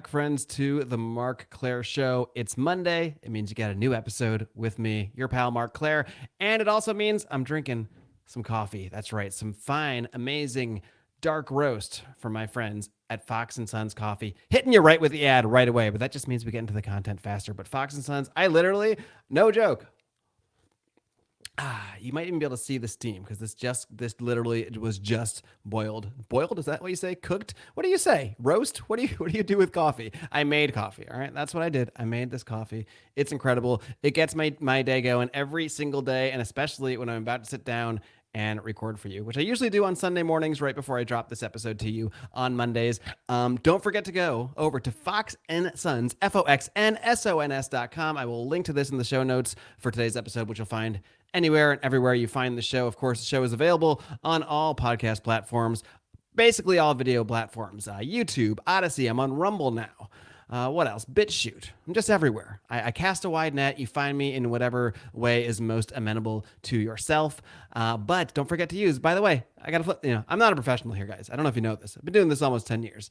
back, friends, to the Marc Clair Show. It's Monday. It means you got a new episode with me, your pal Marc Clair. And it also means I'm drinking some coffee. That's right, some fine, amazing dark roast from my friends at Fox & Sons Coffee. Hitting you right with the ad right away, but that just means we get into the content faster. But Fox & Sons, I literally, no joke, you might even be able to see the steam because this literally it was just boiled. Boiled? Is that what you say? Cooked? What do you say? Roast? What do you do with coffee? I made coffee. All right, that's what I did. I made this coffee. It's incredible. It gets my day going every single day, and especially when I'm about to sit down and record for you, which I usually do on Sunday mornings right before I drop this episode to you on Mondays. Don't forget to go over to Fox & Sons, FOXNSONS.com. I will link to this in the show notes for today's episode, which you'll find anywhere and everywhere you find the show. Of course, the show is available on all podcast platforms, basically all video platforms, YouTube, Odyssey. I'm on Rumble now. What else? BitChute. I'm just everywhere. I cast a wide net. You find me in whatever way is most amenable to yourself. But don't forget to use, by the way, I got to flip, I'm not a professional here, guys. I don't know if you know this. I've been doing this almost 10 years.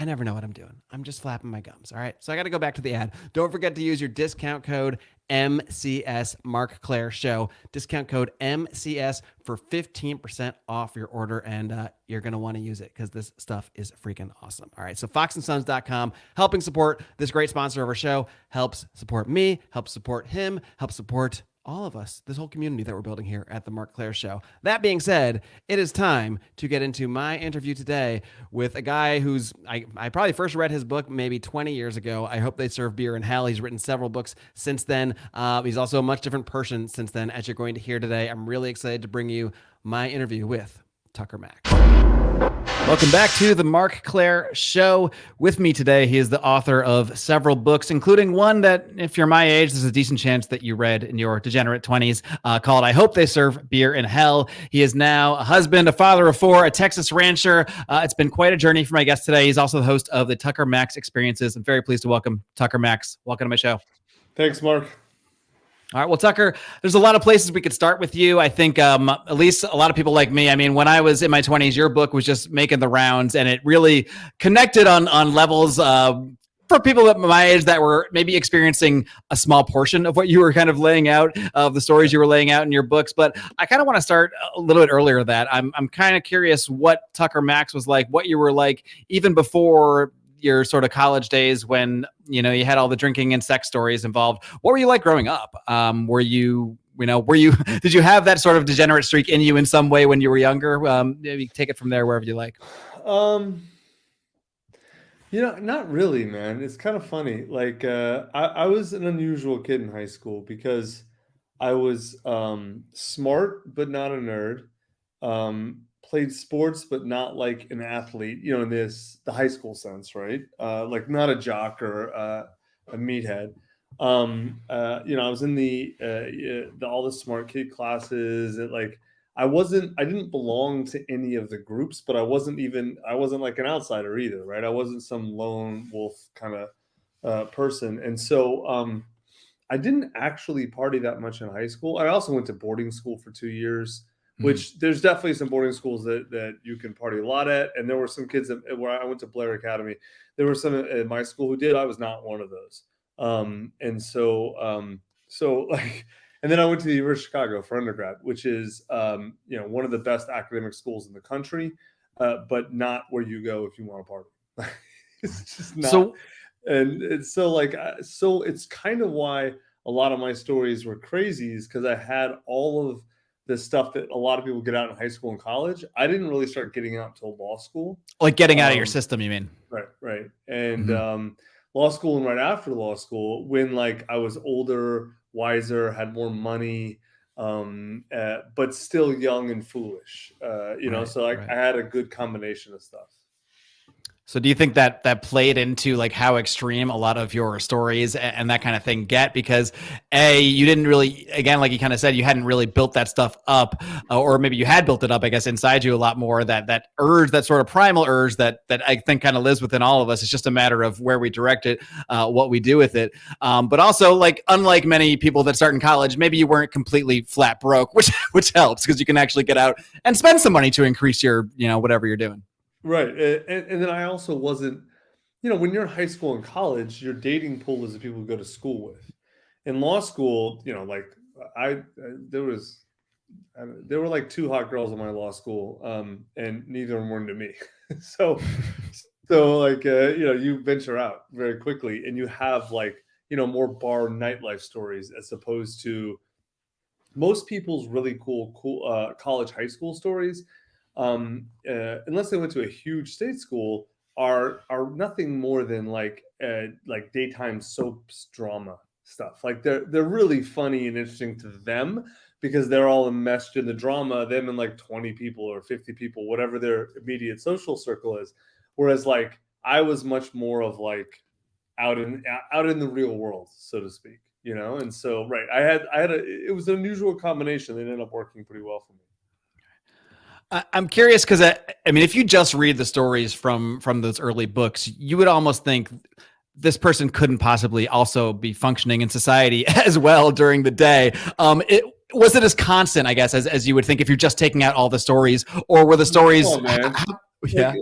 I never know what I'm doing. I'm just flapping my gums. All right. So I got to go back to the ad. Don't forget to use your discount code MCS Marc Clair Show. Discount code MCS for 15% off your order. And you're going to want to use it because this stuff is freaking awesome. All right. So foxandsons.com, helping support this great sponsor of our show, helps support me, helps support him, helps support all of us, this whole community that we're building here at the Marc Clair Show. That being said, it is time to get into my interview today with a guy who's, I probably first read his book maybe 20 years ago. I Hope They Serve Beer in Hell. He's written several books since then. He's also a much different person since then, as you're going to hear today. I'm really excited to bring you my interview with Tucker Max. Welcome back to the Marc Clair Show. With me today, he is the author of several books, including one that, if you're my age, there's a decent chance that you read in your degenerate 20s, called I Hope They Serve Beer in Hell. He is now a husband, a father of four, a Texas rancher. It's been quite a journey for my guest today. He's also the host of the Tucker Max Experiences. I'm very pleased to welcome Tucker Max. Welcome to my show. Thanks, Mark. All right. Well, Tucker, there's a lot of places we could start with you. I think at least a lot of people like me. I mean, when I was in my 20s, your book was just making the rounds, and it really connected on levels for people at my age that were maybe experiencing a small portion of what you were kind of laying out, of the stories you were laying out in your books. But I kind of want to start a little bit earlier than that. I'm kind of curious what Tucker Max was like, what you were like even before your sort of college days when, you had all the drinking and sex stories involved. What were you like growing up? Did you have that sort of degenerate streak in you in some way when you were younger? Maybe take it from there, wherever you like. Not really, man. It's kind of funny. Like, I was an unusual kid in high school because I was smart, but not a nerd. Played sports, but not like an athlete, in the high school sense, right? Like not a jock or a meathead. I was in all the smart kid classes. I didn't belong to any of the groups, but I wasn't like an outsider either, right? I wasn't some lone wolf kind of person. And so I didn't actually party that much in high school. I also went to boarding school for 2 years. Which there's definitely some boarding schools that you can party a lot at. And there were some kids where I went to Blair Academy. There were some at my school who did. I was not one of those. And then I went to the University of Chicago for undergrad, which is, one of the best academic schools in the country, but not where you go if you want to party. It's just not. So it's kind of why a lot of my stories were crazy, is because I had all of the stuff that a lot of people get out in high school and college. I didn't really start getting out until law school. Like getting out of your system, you mean? Right. And law school, and right after law school, when I was older, wiser, had more money, but still young and foolish. I had a good combination of stuff. So do you think that played into like how extreme a lot of your stories and that kind of thing get? Because you didn't really, again, like you kind of said, you hadn't really built that stuff up, or maybe you had built it up, I guess, inside you a lot more, that urge, that sort of primal urge that I think kind of lives within all of us. It's just a matter of where we direct it, what we do with it. But also, like, unlike many people that start in college, maybe you weren't completely flat broke, which helps because you can actually get out and spend some money to increase your, whatever you're doing. Right. And then I also wasn't when you're in high school and college, your dating pool is the people you go to school with. In law school, like I there was there were like two hot girls in my law school, and neither of them were into me. so like you venture out very quickly, and you have like more bar nightlife stories as opposed to most people's really cool college high school stories, unless they went to a huge state school, are nothing more than like daytime soaps drama stuff. Like they're really funny and interesting to them because they're all enmeshed in the drama, them and like 20 people or 50 people, whatever their immediate social circle is. Whereas like I was much more of like out in the real world, so to speak. And so right, it was an unusual combination that ended up working pretty well for me. I'm curious because I mean, if you just read the stories from those early books, you would almost think this person couldn't possibly also be functioning in society as well during the day. Was it as constant, I guess, as you would think if you're just taking out all the stories, or were the stories? Oh man, Yeah,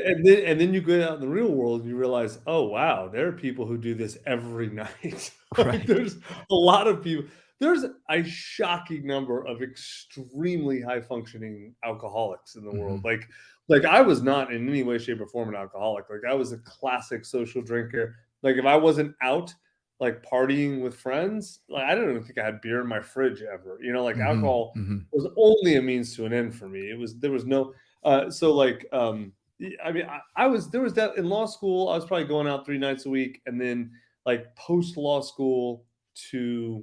and then you go out in the real world and you realize, oh wow, there are people who do this every night. Like, right. there's a lot of people. There's a shocking number of extremely high functioning alcoholics in the world. Mm-hmm. Like I was not in any way, shape, or form an alcoholic. Like I was a classic social drinker. Like if I wasn't out like partying with friends, like I don't even think I had beer in my fridge ever. Like Mm-hmm. alcohol Mm-hmm. was only a means to an end for me. There was no so like I mean I was there was that in law school. I was probably going out 3 nights a week, and then like post law school to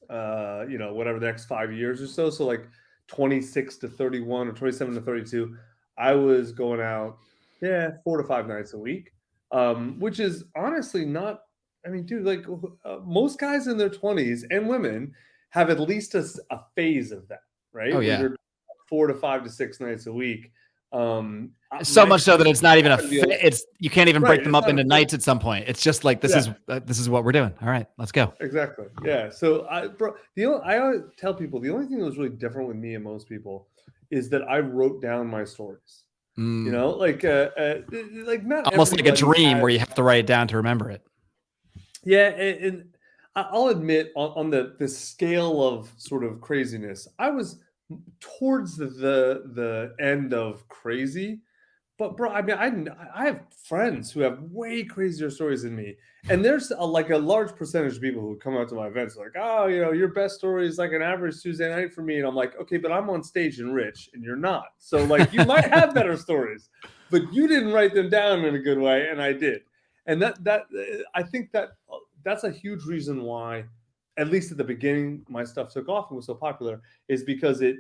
whatever the next 5 years or so. So like 26 to 31 or 27 to 32, I was going out, 4 to 5 nights a week, which is honestly not. I mean, dude, like most guys in their 20s and women have at least a phase of that, Oh right? Where yeah. you're 4 to 5 to 6 nights a week. So My much so that phase it's not even happened to be it's you can't even right. break them It's up not a into phase. nights at some point. It's just like Yeah. this is what we're doing. All right, let's go. Exactly. Yeah. So I always tell people the only thing that was really different with me and most people is that I wrote down my stories. Mm. Like not Almost like a everybody dream had. where you have to write it down to remember it. Yeah, and I'll admit on the scale of sort of craziness, I was towards the end of crazy. But bro, I mean, I have friends who have way crazier stories than me, and there's like a large percentage of people who come out to my events like, oh, your best story is like an average Tuesday night for me, and I'm like, okay, but I'm on stage and rich, and you're not, so like you might have better stories, but you didn't write them down in a good way, and I did, and that I think that's a huge reason why, at least at the beginning, my stuff took off and was so popular, is because it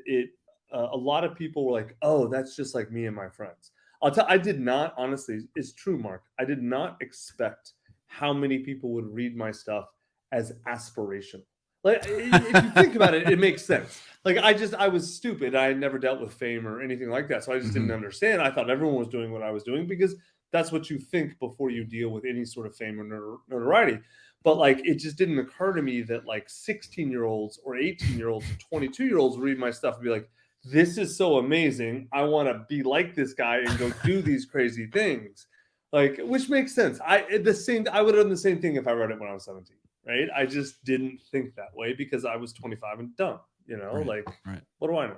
a lot of people were like, oh, that's just like me and my friends. I did not, honestly, it's true, Mark. I did not expect how many people would read my stuff as aspirational. Like, if you think about it, it makes sense. Like, I was stupid. I had never dealt with fame or anything like that. So I just didn't Mhm. understand. I thought everyone was doing what I was doing because that's what you think before you deal with any sort of fame or notoriety. But like, it just didn't occur to me that like 16-year-olds or 18-year-olds or 22-year-olds read my stuff and be like, this is so amazing. I want to be like this guy and go do these crazy things. Like, which makes sense. I would have done the same thing if I read it when I was 17, right? I just didn't think that way because I was 25 and dumb, Right. like Right. what do I know?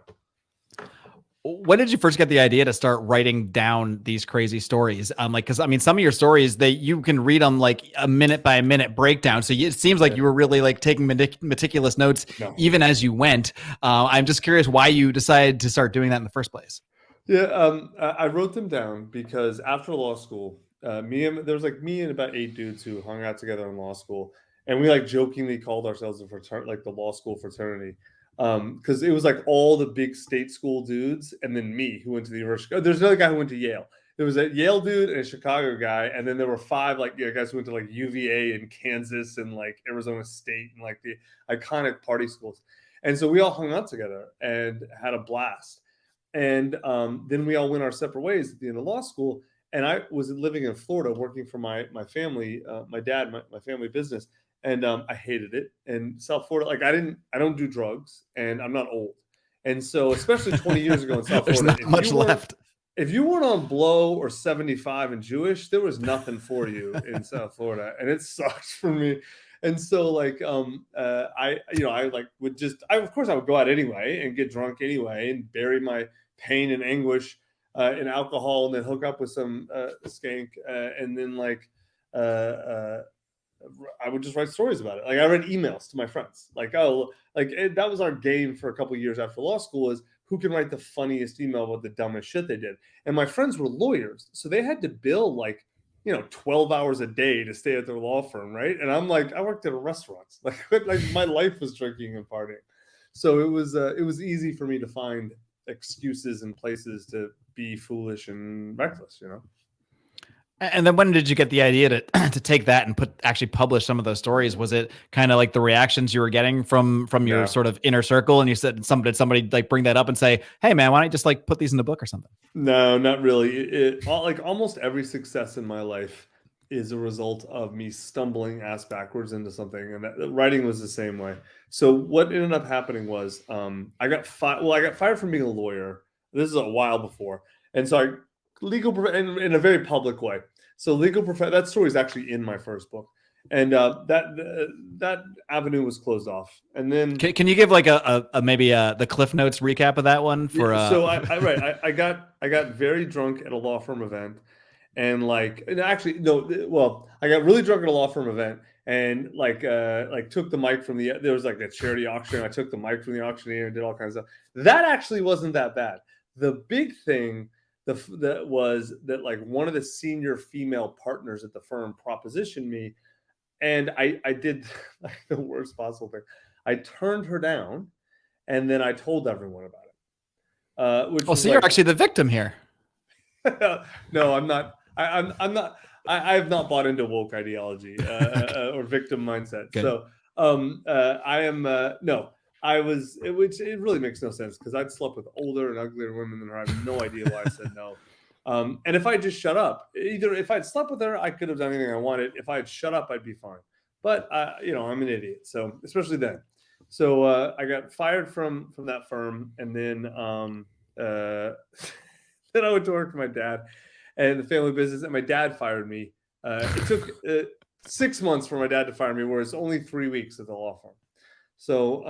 When did you first get the idea to start writing down these crazy stories? Like, because I mean, some of your stories you can read them like a minute by minute breakdown. So it seems like Yeah. you were really like taking meticulous notes No. even as you went. I'm just curious why you decided to start doing that in the first place. Yeah, I wrote them down because after law school, there was like me and about 8 dudes who hung out together in law school, and we like jokingly called ourselves a fraternity, like the law school fraternity, because it was like all the big state school dudes, and then me who went to the university. There's another guy who went to Yale. There was a Yale dude and a Chicago guy, and then there were five like guys who went to like UVA and Kansas and like Arizona State and like the iconic party schools, and so we all hung out together and had a blast. And then we all went our separate ways at the end of law school. And I was living in Florida, working for my family, my dad, my family business, and I hated it. And South Florida, like I don't do drugs, and I'm not old. And so, especially 20 years ago in South There's Florida, not much left. if you weren't on blow or 75 and Jewish, there was nothing for you in South Florida, and it sucked for me. And so like I like would just of course I would go out anyway and get drunk anyway and bury my pain and anguish in alcohol, and then hook up with some skank, and then like I would just write stories about it. Like I read emails to my friends, like, oh, like that was our game for a couple of years after law school, is who can write the funniest email about the dumbest shit they did. And my friends were lawyers, so they had to bill like 12 hours a day to stay at their law firm, right? And I'm like, I worked at a restaurant, like my life was drinking and partying. So it was easy for me to find excuses and places to be foolish and reckless. And then when did you get the idea to to take that and actually publish some of those stories? Was it kind of like the reactions you were getting from your sort of inner circle, and you said did somebody like bring that up and say, "Hey man, why don't you just like put these in a book or something?" No, not really. Like almost every success in my life is a result of me stumbling ass backwards into something, and writing was the same way. So what ended up happening was I got fired. Well, I got fired from being a lawyer. This is a while before, and so I in a very public way. So that story is actually in my first book, and that avenue was closed off. And then can you give like a maybe the Cliff Notes recap of that one for? So I got very drunk at a law firm event, and actually no, well, I got really drunk at a law firm event, and took the mic from there was like a charity auction. I took the mic from the auctioneer and did all kinds of stuff. That actually wasn't that bad. The big thing that was that like one of the senior female partners at the firm propositioned me, and I did like the worst possible thing. I turned her down, and then I told everyone about it. So you're actually the victim here. No, I'm not. I'm not. I have not bought into woke ideology or victim mindset. Good. So I am no. I was, which it really makes no sense, because I'd slept with older and uglier women than her. I have no idea why I said no. And if I just shut up, either if I'd slept with her, I could have done anything I wanted. If I had shut up, I'd be fine. But I'm an idiot. So especially then. So I got fired from that firm, and then then I went to work for my dad and the family business, and my dad fired me. It took 6 months for my dad to fire me, whereas only 3 weeks at the law firm. So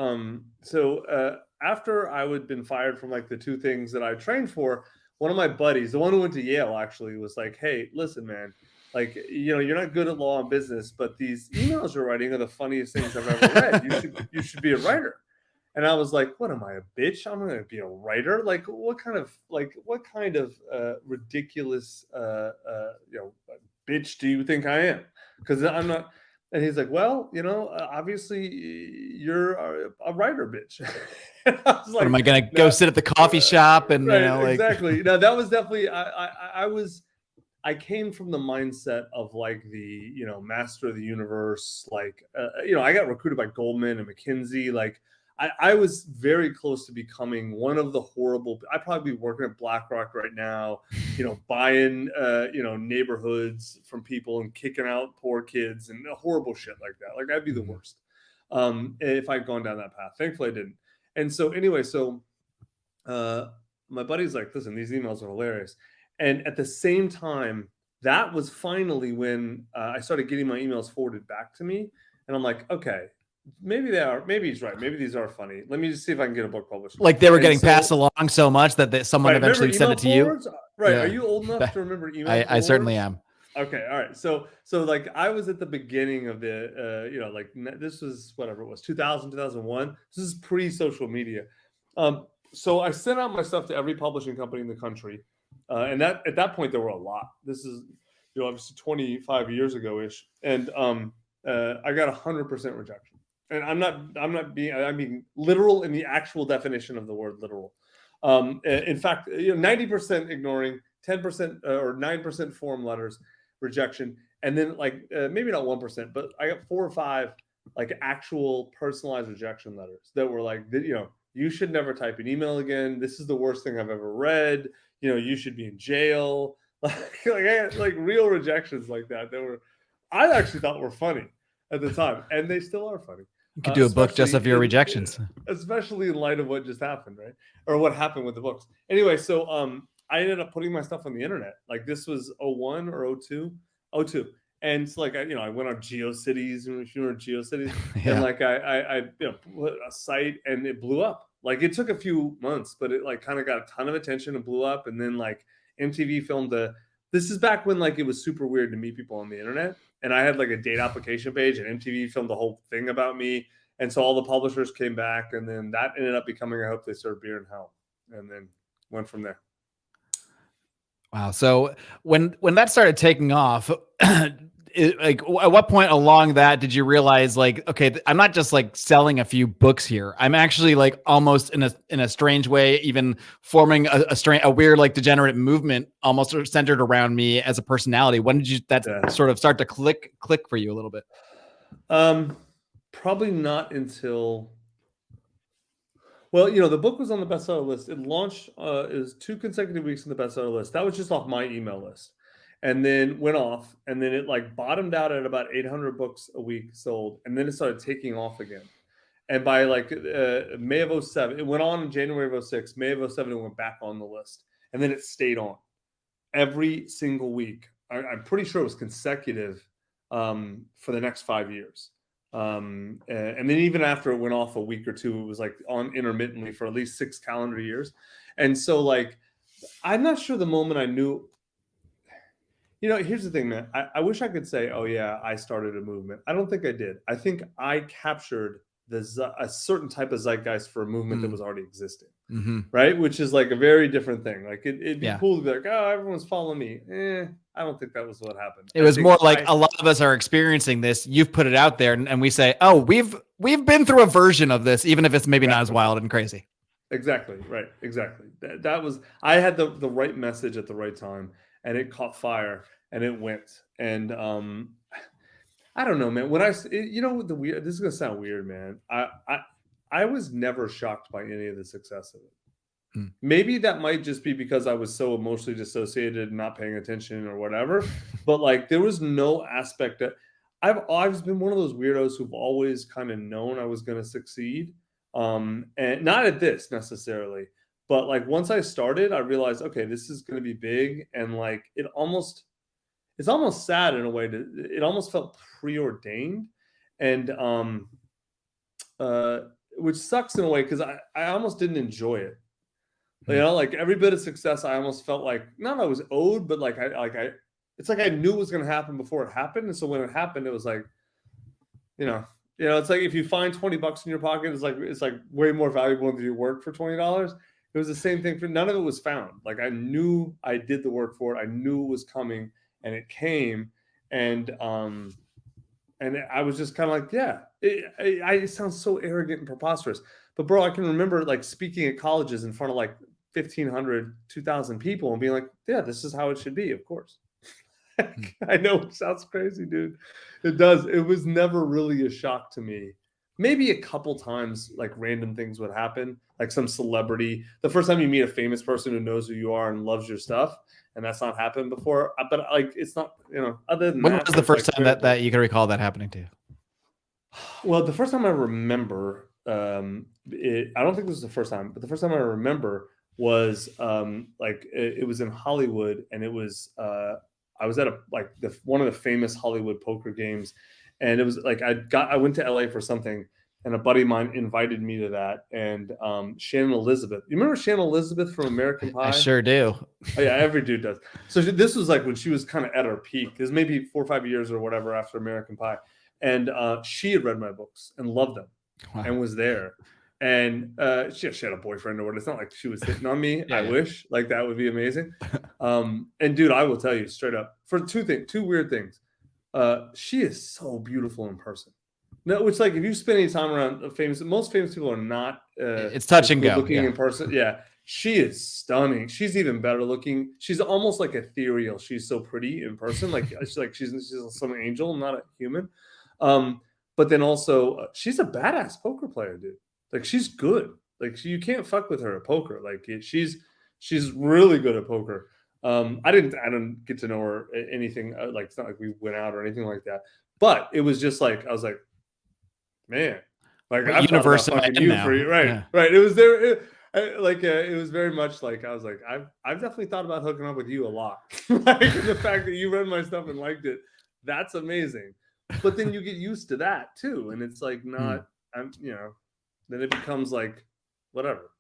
after I had been fired from like the two things that I trained for, one of my buddies, the one who went to Yale, actually was like, "Hey, listen, man, like, you're not good at law and business, but these emails you're writing are the funniest things I've ever read. You should be a writer." And I was like, "What am I, a bitch? I'm going to be a writer? Like, what kind of ridiculous bitch do you think I am? Because I'm not." And he's like, "Well, obviously you're a writer, bitch." And I was like, "What am I going to go sit at the coffee shop?" And right, exactly. No, that was definitely I came from the mindset of like the master of the universe. Like I got recruited by Goldman and McKinsey. Like I was very close to becoming one of the horrible. I'd probably be working at BlackRock right now, buying neighborhoods from people and kicking out poor kids and horrible shit like that. Like I'd be the worst if I'd gone down that path. Thankfully I didn't. And so anyway, my buddy's like, "Listen, these emails are hilarious." And at the same time, that was finally when I started getting my emails forwarded back to me. And I'm like, okay, maybe he's right. Maybe these are funny. Let me just see if I can get a book published. Like they were getting passed along so much that someone eventually sent it to forwards? you. Right. Yeah. Are you old enough to remember email forwards? I certainly am. Okay. All right. So like I was at the beginning of the, this was whatever it was, 2000, 2001. This is pre-social media. So I sent out my stuff to every publishing company in the country. And that at that point there were a lot. This is obviously 25 years ago ish, and I got 100% rejection. And I'm being literal in the actual definition of the word literal. In fact, 90% ignoring, 10% or 9% form letters rejection, and then maybe not 1%, but I got 4 or 5 like actual personalized rejection letters that were like, you should never type an email again. This is the worst thing I've ever read. You should be in jail. I had real rejections like that I actually thought were funny at the time, and they still are funny. You could do a book just of your rejections, especially in light of what just happened, right? Or what happened with the books. Anyway, so I ended up putting my stuff on the internet. Like this was 01 or 02, 02. And it's like, I went on GeoCities, if you know GeoCities, Yeah. and like I put a site and it blew up. Like it took a few months, but it like kind of got a ton of attention and blew up. And then like MTV filmed this is back when like it was super weird to meet people on the internet. And I had like a date application page and MTV filmed the whole thing about me. And so all the publishers came back, and then that ended up becoming I Hope They Serve Beer in Hell. And then went from there. Wow. So when that started taking off, like at what point along that did you realize like, okay, I'm not just like selling a few books here. I'm actually like almost in a strange way, even forming a weird like degenerate movement almost centered around me as a personality. When did that sort of start to click for you a little bit? Probably not until. Well, the book was on the bestseller list. It launched is 2 consecutive weeks on the bestseller list. That was just off my email list, and then went off, and then it like bottomed out at about 800 books a week sold, and then it started taking off again. And by like May of 07, it went on in January of 06. May of 07, it went back on the list, and then it stayed on every single week. I'm pretty sure it was consecutive for the next 5 years. And then even after it went off a week or two, it was like on intermittently for at least 6 calendar years. And so like, I'm not sure the moment I knew, here's the thing, man. I wish I could say, oh yeah, I started a movement. I don't think I did. I think I captured a certain type of zeitgeist for a movement that was already existing. Right. Which is like a very different thing. Like it'd be cool to be like, oh, everyone's following me. I don't think that was what happened. It was more like a lot of us are experiencing this. You've put it out there and we say, oh, we've been through a version of this, even if it's maybe not as wild and crazy. Exactly. Right. Exactly. That was, I had the right message at the right time, and it caught fire and it went. And I don't know, man. When this is going to sound weird, man. I was never shocked by any of the success of it. Maybe that might just be because I was so emotionally dissociated and not paying attention or whatever. But like, there was no aspect that I've been one of those weirdos who've always kind of known I was going to succeed. And not at this necessarily, but like once I started, I realized, okay, this is going to be big. And like, it's almost sad in a way it almost felt preordained. And, which sucks in a way, because I almost didn't enjoy it. Like every bit of success, I almost felt like not I was owed, but like it's like I knew it was going to happen before it happened. And so when it happened, it was like, it's like if you find $20 in your pocket, it's like way more valuable than you work for $20. It was the same thing. None of it was found. Like I knew I did the work for it. I knew it was coming, and it came. And I was just kind of like, yeah, it sounds so arrogant and preposterous. But bro, I can remember like speaking at colleges in front of like 1,500, 2,000 people and being like, yeah, this is how it should be, of course. I know it sounds crazy, dude. It does. It was never really a shock to me. Maybe a couple times, like random things would happen, like some celebrity. The first time you meet a famous person who knows who you are and loves your stuff, and that's not happened before. But like, it's not, other than when that. Was the first time that you can recall that happening to you? Well, the first time I remember, I don't think this was the first time, but the first time I remember was it was in Hollywood, and it was I was at one of the famous Hollywood poker games, and it was like I went to LA for something, and a buddy of mine invited me to that, and Shannon Elizabeth. You remember Shannon Elizabeth from American Pie? I sure do. Oh yeah, every dude does. So this was like when she was kind of at her peak. It was maybe 4 or 5 years or whatever after American Pie, and she had read my books and loved them. Wow. And was there, and she had a boyfriend or whatever. It's not like she was hitting on me. I wish, like, that would be amazing. And dude, I will tell you straight up, for two weird things. She is so beautiful in person. No, it's like if you spend any time around most famous people are not. It's touch and go. Looking in person, yeah. She is stunning. She's even better looking. She's almost like ethereal. She's so pretty in person. Like she's some angel, not a human. But then also, she's a badass poker player, dude. Like, she's good. Like, you can't fuck with her at poker. Like, she's really good at poker. I didn't get to know her anything. Like, it's not like we went out or anything like that. But it was just like, I was like, man, like, I've universe thought about fucking you now. for you, right? Yeah. Right. It was there. It was very much like I was like, I've definitely thought about hooking up with you a lot. Like, and the fact that you read my stuff and liked it, that's amazing. But then you get used to that too, and it's like not, I'm, then it becomes like whatever.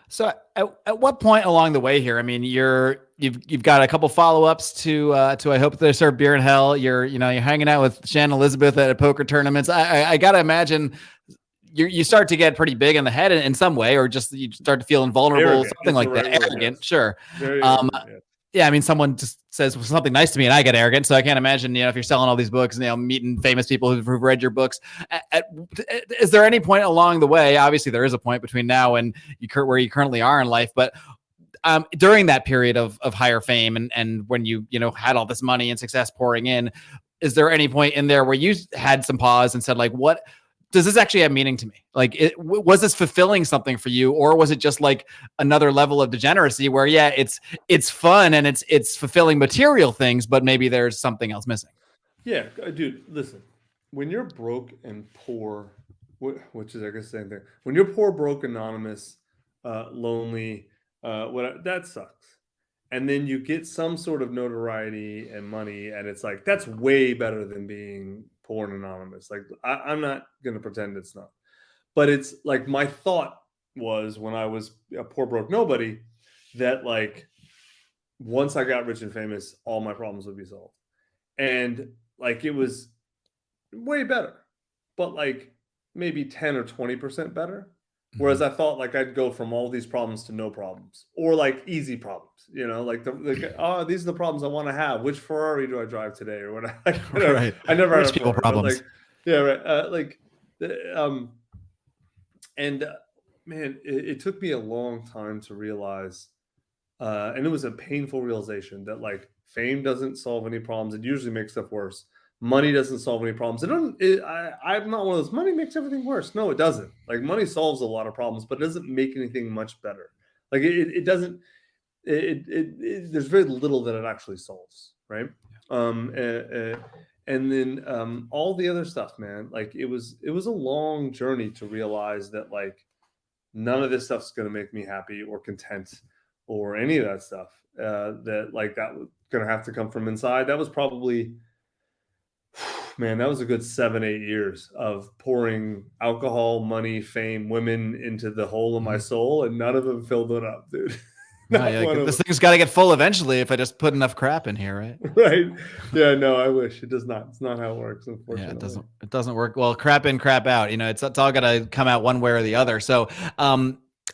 So at what point along the way here? I mean, you've got a couple follow-ups to I hope they serve beer in hell. You're hanging out with Shannon Elizabeth at poker tournaments. I gotta imagine you start to get pretty big in the head in some way, or just you start to feel invulnerable, Arrogant something is like the that. right word, Arrogant, yes. sure. Very arrogant, yeah. Yeah, I mean, someone just says something nice to me and I get arrogant. So I can't imagine, if you're selling all these books and, meeting famous people who've read your books. Is there any point along the way? Obviously, there is a point between now and where you currently are in life. But during that period of higher fame and when you had all this money and success pouring in, is there any point in there where you had some pause and said, like, what does this actually have meaning to me? Like, was this fulfilling something for you, or was it just like another level of degeneracy where, yeah, it's fun and it's fulfilling material things, but maybe there's something else missing? Yeah, dude, listen. When you're broke and poor, which is I guess the same thing. When you're poor, broke, anonymous, lonely, that sucks. And then you get some sort of notoriety and money, and it's like that's way better than being poor and anonymous. Like I'm not gonna pretend it's not, but it's like my thought was when I was a poor, broke nobody, that like once I got rich and famous, all my problems would be solved. And like it was way better, but like maybe 10 or 20% better. Whereas I thought like I'd go from all these problems to no problems, or like easy problems, like these are the problems I want to have. Which Ferrari do I drive today, or what? Right. I never Rich had a people Ferrari, but problems. like, yeah, right. And man, it took me a long time to realize, and it was a painful realization that like fame doesn't solve any problems. It usually makes stuff worse. Money doesn't solve any problems. It doesn't. I'm not one of those. Money makes everything worse. No, it doesn't. Like money solves a lot of problems, but it doesn't make anything much better. Like it doesn't. There's very little that it actually solves, right? And then all the other stuff, man. Like it was a long journey to realize that like none of this stuff's going to make me happy or content or any of that stuff. That like that was going to have to come from inside. That was probably, man, that was a good 7-8 years of pouring alcohol, money, fame, women into the hole of my soul, and none of them filled it up, dude. Not Yeah, one of this them. thing's got to get full eventually if I just put enough crap in here, right? Right? Yeah. No, I wish it does not. It's not how it works, Yeah, unfortunately. it doesn't work. Well, crap in, crap out. It's all got to come out one way or the other. So,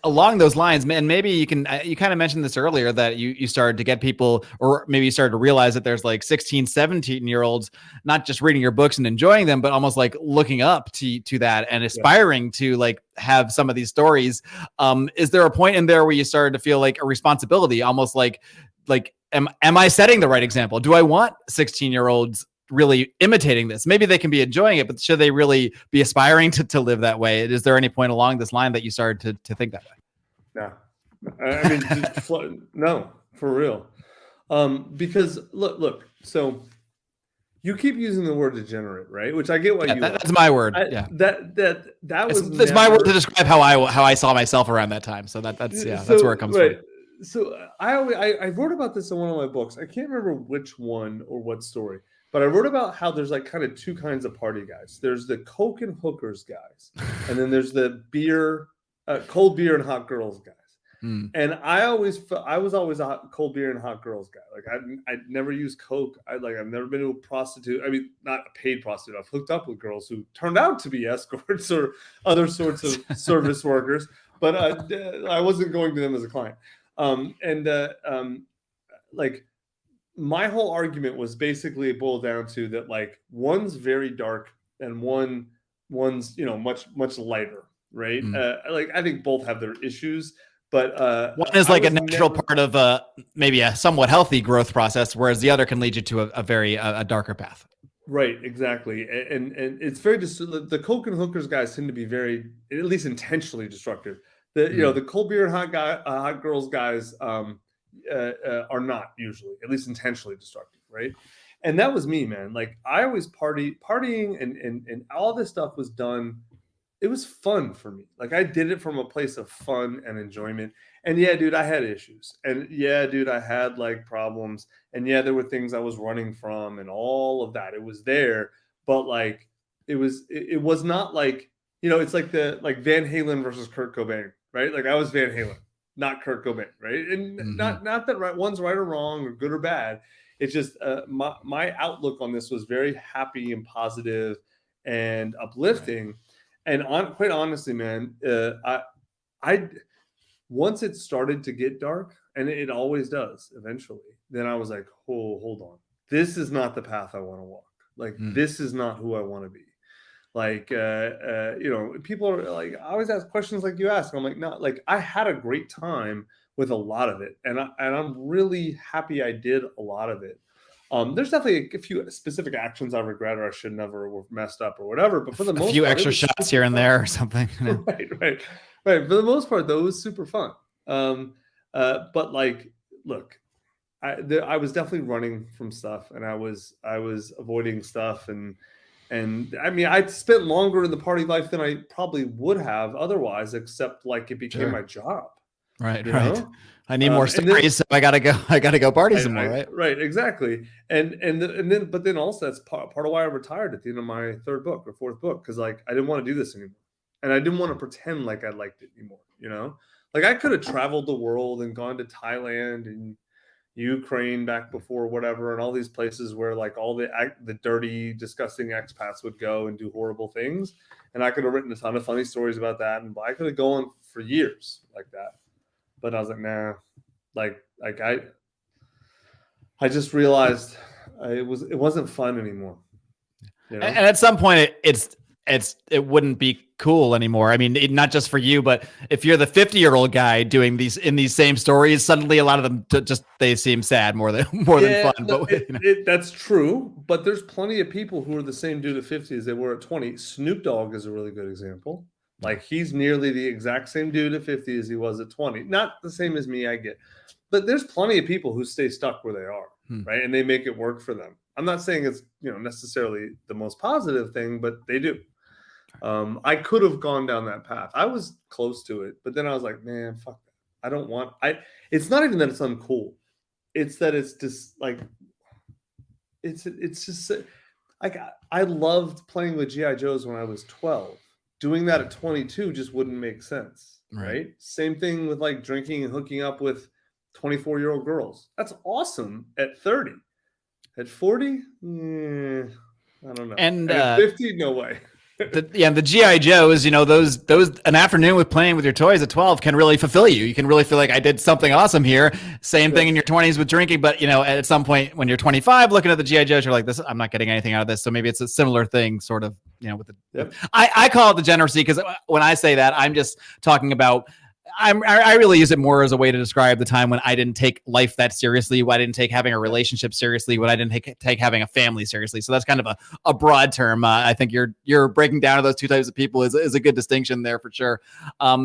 along those lines, man, maybe you can, you kind of mentioned this earlier that you started to get people, or maybe you started to realize that there's like 16, 17-year-olds, not just reading your books and enjoying them, but almost like looking up to that and aspiring to like have some of these stories. Is there a point in there where you started to feel like a responsibility, almost like, am I setting the right example? Do I want 16-year-olds really imitating this? Maybe they can be enjoying it, but should they really be aspiring to live that way? Is there any point along this line that you started to think that way? No, I mean, no, for real. Because look. So you keep using the word degenerate, right? Which I get why Yeah, you are. that's my word. Yeah, That was it's my word to never. describe how I saw myself around that time. So that's where So it comes right. from. So I wrote about this in one of my books. I can't remember which one or what story, but I wrote about how there's like kind of two kinds of party guys. There's the coke and hookers guys, and then there's the cold beer and hot girls guys. And I was always a cold beer and hot girls guy. Like I never used coke. I've never been to a prostitute. I mean, not a paid prostitute. I've hooked up with girls who turned out to be escorts or other sorts of service workers, but I wasn't going to them as a client. Like my whole argument was basically boiled down to that like one's very dark and one's much lighter, right? Like I think both have their issues, but One is like a natural part of maybe a somewhat healthy growth process, whereas the other can lead you to a very darker path. Right, exactly, and it's very the coke and hookers guys tend to be very, at least intentionally destructive. The cold beer and hot girls guys are not usually, at least intentionally destructive, right? And that was me, man. Like I always partying and all this stuff was done. it was fun for me. Like I did it from a place of fun and enjoyment. And yeah, dude, I had issues. And yeah, dude, I had like problems. And yeah, there were things I was running from and all of that. It was there, but like it was not like, it's like the like Van Halen versus Kurt Cobain, right? Like I was Van Halen, not Kurt Cobain, right? And not that one's right or wrong or good or bad. It's just my outlook on this was very happy and positive and uplifting. Right. And quite honestly, man, I once it started to get dark, and it always does eventually, then I was like, oh, hold on. This is not the path I want to walk. Like, this is not who I want to be. Like, people are like, I always ask questions like you ask. I'm like, no, like I had a great time with a lot of it. And I'm really happy I did a lot of it. There's definitely a few specific actions I regret or I should never were messed up or whatever. But for the most part, a few extra shots here and there or something. Right. For the most part, though, it was super fun. But like, look, I was definitely running from stuff, and I was avoiding stuff, and I mean, I spent longer in the party life than I probably would have otherwise, except like it became my job. Right. I need more stories, so I gotta go party some more, right? Right, exactly. And then also that's part of why I retired at the end of my third book or fourth book, because like I didn't want to do this anymore, and I didn't want to pretend like I liked it anymore. Like I could have traveled the world and gone to Thailand and Ukraine back before whatever, and all these places where like all the dirty, disgusting expats would go and do horrible things, and I could have written a ton of funny stories about that, and I could have gone for years like that. But I was like, nah, like I just realized it wasn't fun anymore. And at some point, it wouldn't be cool anymore. I mean, not just for you, but if you're the 50-year-old guy doing these same stories, suddenly a lot of them they seem sad more than fun. But that's true. But there's plenty of people who are the same dude at 50 as they were at 20. Snoop Dogg is a really good example. Like he's nearly the exact same dude at 50 as he was at 20. Not the same as me, I get. But there's plenty of people who stay stuck where they are, right? And they make it work for them. I'm not saying it's necessarily the most positive thing, but they do. I could have gone down that path. I was close to it, but then I was like, man, fuck that. I don't want. It's not even that it's uncool. It's that it's just like it's just like I loved playing with GI Joes when I was 12. Doing that at 22 just wouldn't make sense, right? Same thing with like drinking and hooking up with 24-year-old girls. That's awesome at 30. At 40, I don't know. And at 50, no way. The GI Joes, those an afternoon with playing with your toys at 12 can really fulfill you. You can really feel like I did something awesome here. Same thing in your 20s with drinking, but at some point when you're 25, looking at the GI Joes, you're like, this, I'm not getting anything out of this. So maybe it's a similar thing, sort of, with the. I call it degeneracy because when I say that, I'm just talking about. I really use it more as a way to describe the time when I didn't take life that seriously, when I didn't take having a relationship seriously, when I didn't take having a family seriously. So that's kind of a broad term. I think you're breaking down to those two types of people is a good distinction there for sure.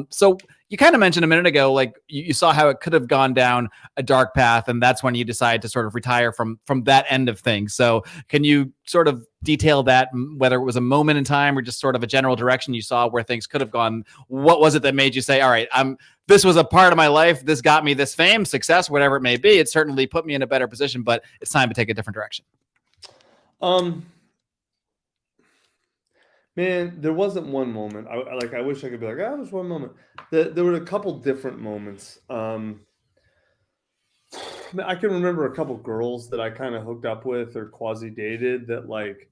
So you kind of mentioned a minute ago, like you saw how it could have gone down a dark path, and that's when you decided to sort of retire from that end of things. So can you sort of detail that, whether it was a moment in time or just sort of a general direction you saw where things could have gone? What was it that made you say, all right, this was a part of my life. This got me this fame, success, whatever it may be. It certainly put me in a better position, but it's time to take a different direction. Man, there wasn't one moment. I wish I could be like, there's one moment. There were a couple different moments. I can remember a couple girls that I kind of hooked up with or quasi dated that like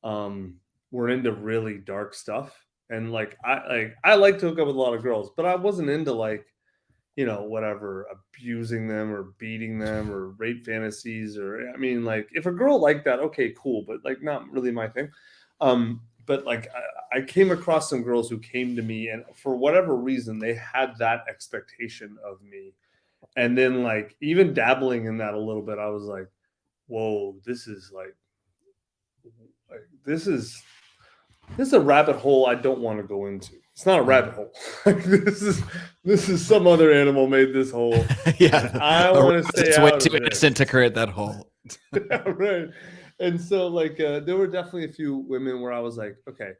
were into really dark stuff. And like I like to hook up with a lot of girls, but I wasn't into like, whatever, abusing them or beating them or rape fantasies or, I mean, like if a girl liked that, okay, cool, but like not really my thing. But like I came across some girls who came to me and for whatever reason, they had that expectation of me. And then like even dabbling in that a little bit, I was like, whoa, this is a rabbit hole I don't want to go into. It's not a rabbit hole. This is some other animal made this hole. Yeah. I want to stay out. It's way too innocent to create that hole. Yeah, right. And so like there were definitely a few women where I was like, okay,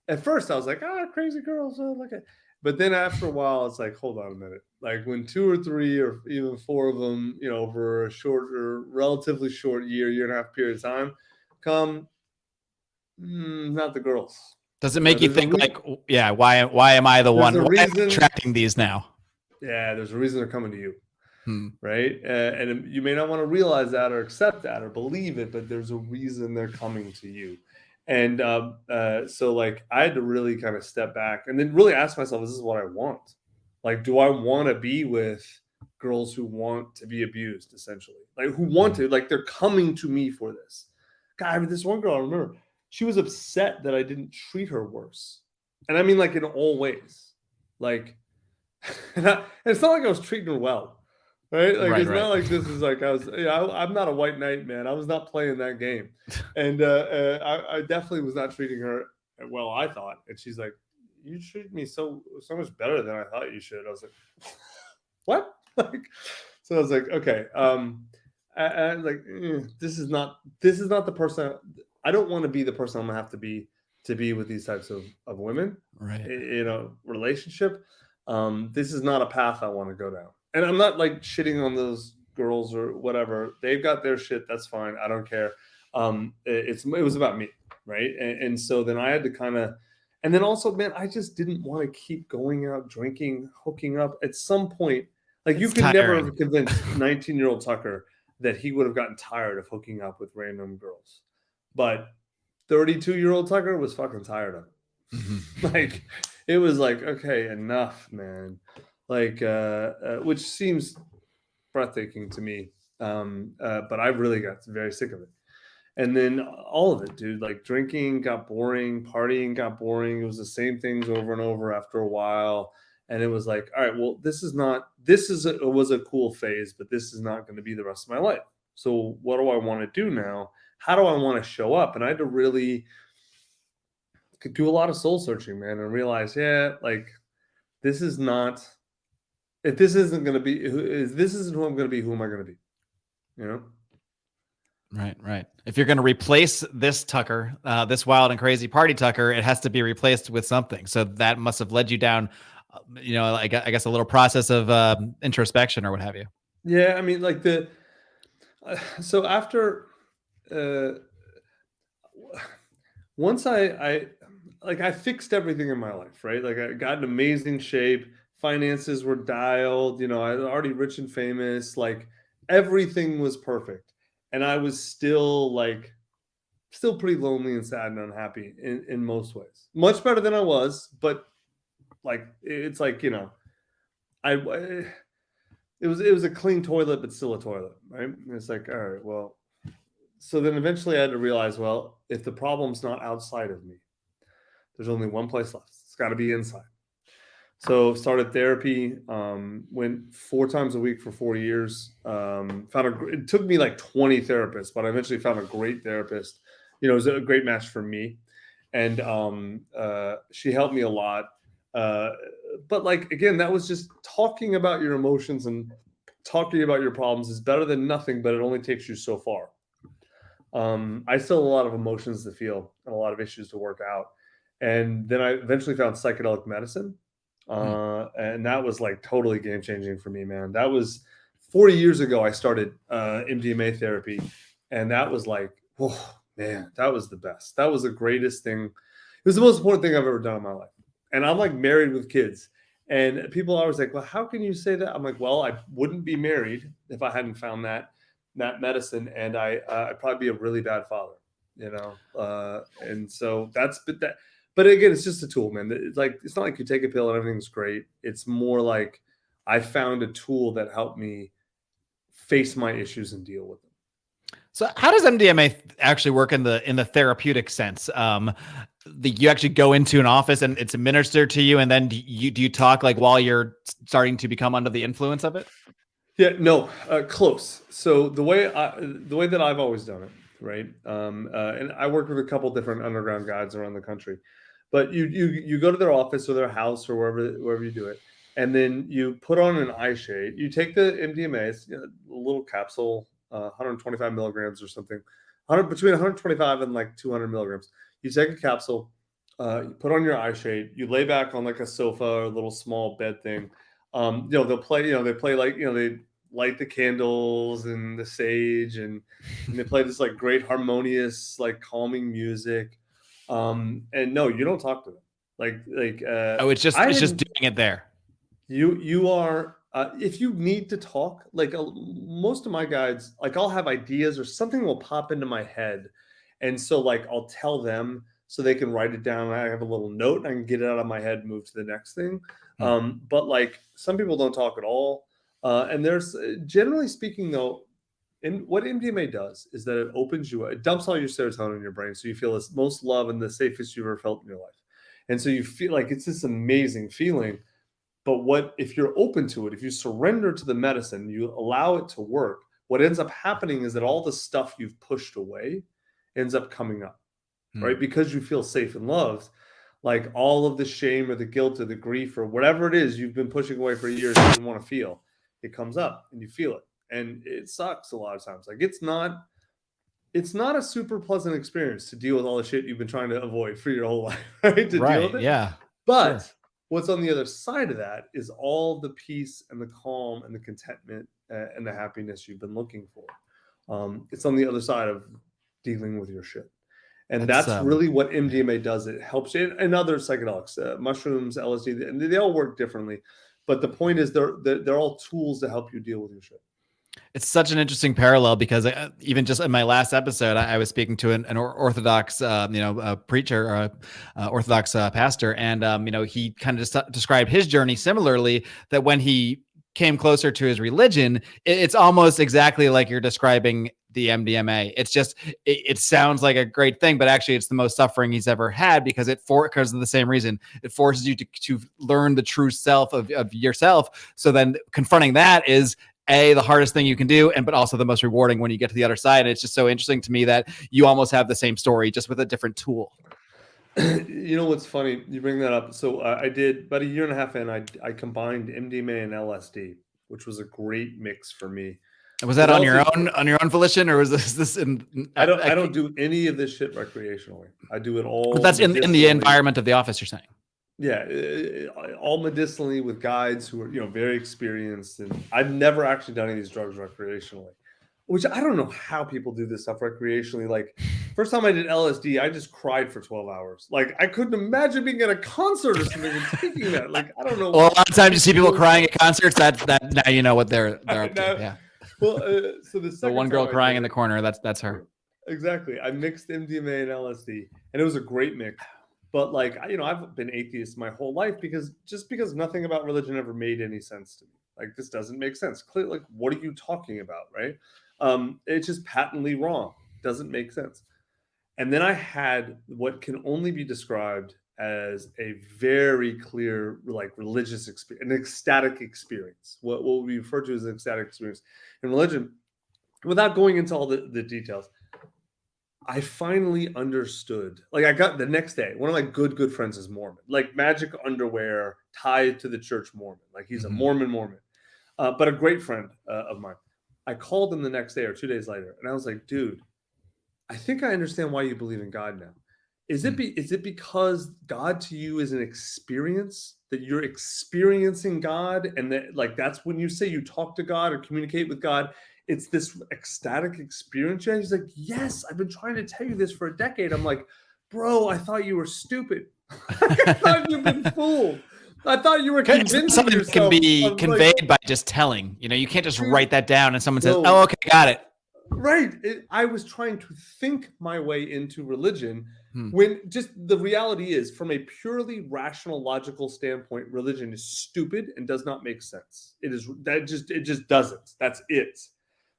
at first I was like, crazy girls, look at. But then after a while, it's like, hold on a minute. Like when 2 or 3 or even 4 of them, over a short or relatively short year and a half period of time, come, not the girls. Does it make you There's a think like, yeah, why am I the there's one? a Why am I reason. attracting these now? Yeah, there's a reason they're coming to you. Hmm. Right? And you may not want to realize that or accept that or believe it, but there's a reason they're coming to you. And so, like, I had to really kind of step back and then really ask myself, this is what I want. Like, do I want to be with girls who want to be abused, essentially? Like, who want to, like, they're coming to me for this. God, I mean, this one girl, I remember, she was upset that I didn't treat her worse. And I mean, like, in all ways. Like, and it's not like I was treating her well. Right, like it's not like this is like I'm not a white knight, man. I was not playing that game, and I definitely was not treating her well. I thought, and she's like, "You treat me so much better than I thought you should." I was like, "What?" Like, so I was like, "Okay." I was like, this is not the person. I don't want to be the person I'm gonna have to be with these types of women, Right. in a relationship. This is not a path I want to go down. And I'm not like shitting on those girls or whatever. They've got their shit. That's fine. I don't care. It was about me, right? And so then I had to kind of, and then also, man, I just didn't want to keep going out drinking, hooking up. At some point, like you It's could never tiring. convince 19-year-old Tucker that he would have gotten tired of hooking up with random girls, but 32-year-old Tucker was fucking tired of it. Mhm. Like it was like, okay, enough, man. Like which seems breathtaking to me. But I really got very sick of it. And then all of it, dude, like drinking got boring, partying got boring. It was the same things over and over after a while. And it was like, all right, well, it was a cool phase, but this is not going to be the rest of my life. So what do I want to do now? How do I want to show up? And I had to really could do a lot of soul searching, man, and realize, yeah, like this is not. If this isn't going to be, if this isn't who I'm going to be, who am I going to be? You know? Right. If you're going to replace this Tucker, this wild and crazy party Tucker, it has to be replaced with something. So that must have led you down, I guess a little process of introspection or what have you. Yeah, I mean, like so after, uh, once I fixed everything in my life, right? Like I got in amazing shape, finances were dialed, I was already rich and famous, like everything was perfect. And I was still pretty lonely and sad and unhappy in most ways. Much better than I was, but like it's like, I it was a clean toilet, but still a toilet, right? And it's like, all right, well, so then eventually I had to realize, well, if the problem's not outside of me, there's only one place left. It's got to be inside. So started therapy. Went 4 times a week for 4 years. It took me like 20 therapists, but I eventually found a great therapist. It was a great match for me, and she helped me a lot. Uh, but like again, that was just talking about your emotions and talking about your problems is better than nothing, but it only takes you so far. I still have a lot of emotions to feel and a lot of issues to work out. And then I eventually found psychedelic medicine. Hmm. And that was like totally game changing for me, man. That was 40 years ago. I started MDMA therapy. And that was like, oh, man, that was the best. That was the greatest thing. It was the most important thing I've ever done in my life. And I'm like married with kids. And people are always like, well, how can you say that? I'm like, well, I wouldn't be married if I hadn't found that medicine, and I'd probably be a really bad father, and so that's but again, it's just a tool, man. It's not like you take a pill and everything's great. It's more like I found a tool that helped me face my issues and deal with them. So how does MDMA actually work in the therapeutic sense? You actually go into an office and it's administered to you, and then do you talk like while you're starting to become under the influence of it? Yeah, no, close. So the way that I've always done it, right? And I work with a couple different underground guides around the country, but you go to their office or their house or wherever you do it, and then you put on an eye shade. You take the MDMA, it's a little capsule, 125 milligrams or something, between 125 and like 200 milligrams. You take a capsule, You put on your eye shade, you lay back on like a sofa or a little small bed thing. They'll play, they play like, they light the candles and the sage, and they play this like great harmonious, like calming music. And no, you don't talk to them. Oh, it's I just didn't, doing it there. you are, if you need to talk, like most of my guides, like I'll have ideas or something will pop into my head. And so like I'll tell them so they can write it down. I have a little note and I can get it out of my head and move to the next thing. Hmm. But like some people don't talk at all. And there's generally speaking though, and what MDMA does is that it opens you up, it dumps all your serotonin in your brain. So you feel this most love and the safest you've ever felt in your life. And so you feel like it's this amazing feeling. But what if you're open to it, if you surrender to the medicine, you allow it to work, what ends up happening is that all the stuff you've pushed away ends up coming up, right? Because you feel safe and loved, like all of the shame or the guilt or the grief or whatever it is you've been pushing away for years and didn't want to feel, it comes up and you feel it. And it sucks a lot of times. Like it's not a super pleasant experience to deal with all the shit you've been trying to avoid for your whole life, right? To deal with it. Yeah. But Sure. what's on the other side of that is all the peace and the calm and the contentment and the happiness you've been looking for. It's on the other side of dealing with your shit. And That's that's really what MDMA does. It helps you, and other psychedelics, mushrooms, LSD, and they all work differently. But the point is they're all tools to help you deal with your shit. It's such an interesting parallel because even just in my last episode, I was speaking to an Orthodox, preacher, or Orthodox pastor, and he kind of just described his journey similarly. That when he came closer to his religion, it's almost exactly like you're describing the MDMA. It's just it sounds like a great thing, but actually, it's the most suffering he's ever had because because of the same reason. It forces you to learn the true self of yourself. So then confronting that is the hardest thing you can do, but also the most rewarding when you get to the other side. And it's just so interesting to me that you almost have the same story, just with a different tool. You know what's funny? You bring that up. So I did about a year and a half in. I combined MDMA and LSD, which was a great mix for me. Was that on your LSD, own volition, or was this in? I don't do any of this shit recreationally. I do it all. But that's in the medicinally. environment of the office, you're saying. Yeah, all medicinally with guides who are very experienced, and I've never actually done any of these drugs recreationally, which I don't know how people do this stuff recreationally. Like first time I did LSD, I just cried for 12 hours. Like I couldn't imagine being at a concert or something and taking that. Like I don't know. Well, a lot of times you see people crying at concerts. That now you know what they're up to. Yeah. Well, so the one girl crying in the corner. That's her. Exactly. I mixed MDMA and LSD, and it was a great mix. But like, I've been atheist my whole life because nothing about religion ever made any sense to me. Like, this doesn't make sense. Clearly, like, what are you talking about, right? It's just patently wrong. Doesn't make sense. And then I had what can only be described as a very clear, like, religious experience, an ecstatic experience. What we refer to as an ecstatic experience in religion, without going into all the details. I finally understood. Like I got the next day, one of my good friends is Mormon, like magic underwear tied to the church Mormon. Like he's a Mormon, but a great friend of mine. I called him the next day or 2 days later, and I was like, dude, I think I understand why you believe in God now. Is it because God to you is an experience that you're experiencing God, and that like that's when you say you talk to God or communicate with God? It's this ecstatic experience. And he's like, yes, I've been trying to tell you this for a decade. I'm like, bro, I thought you were stupid. I thought you've been fooled. I thought you were convincing something yourself. Can be conveyed like, by just telling. You can't just write that down and someone says, "Oh, okay, got it." Right. I was trying to think my way into religion when just the reality is, from a purely rational, logical standpoint, religion is stupid and does not make sense. It just doesn't. That's it.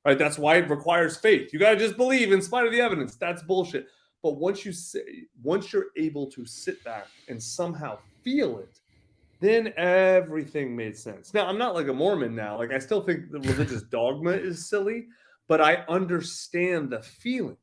Right? That's why it requires faith. You got to just believe in spite of the evidence. That's bullshit. But once you're able to sit back and somehow feel it, then everything made sense. Now, I'm not like a Mormon now. Like I still think the religious dogma is silly, but I understand the feeling.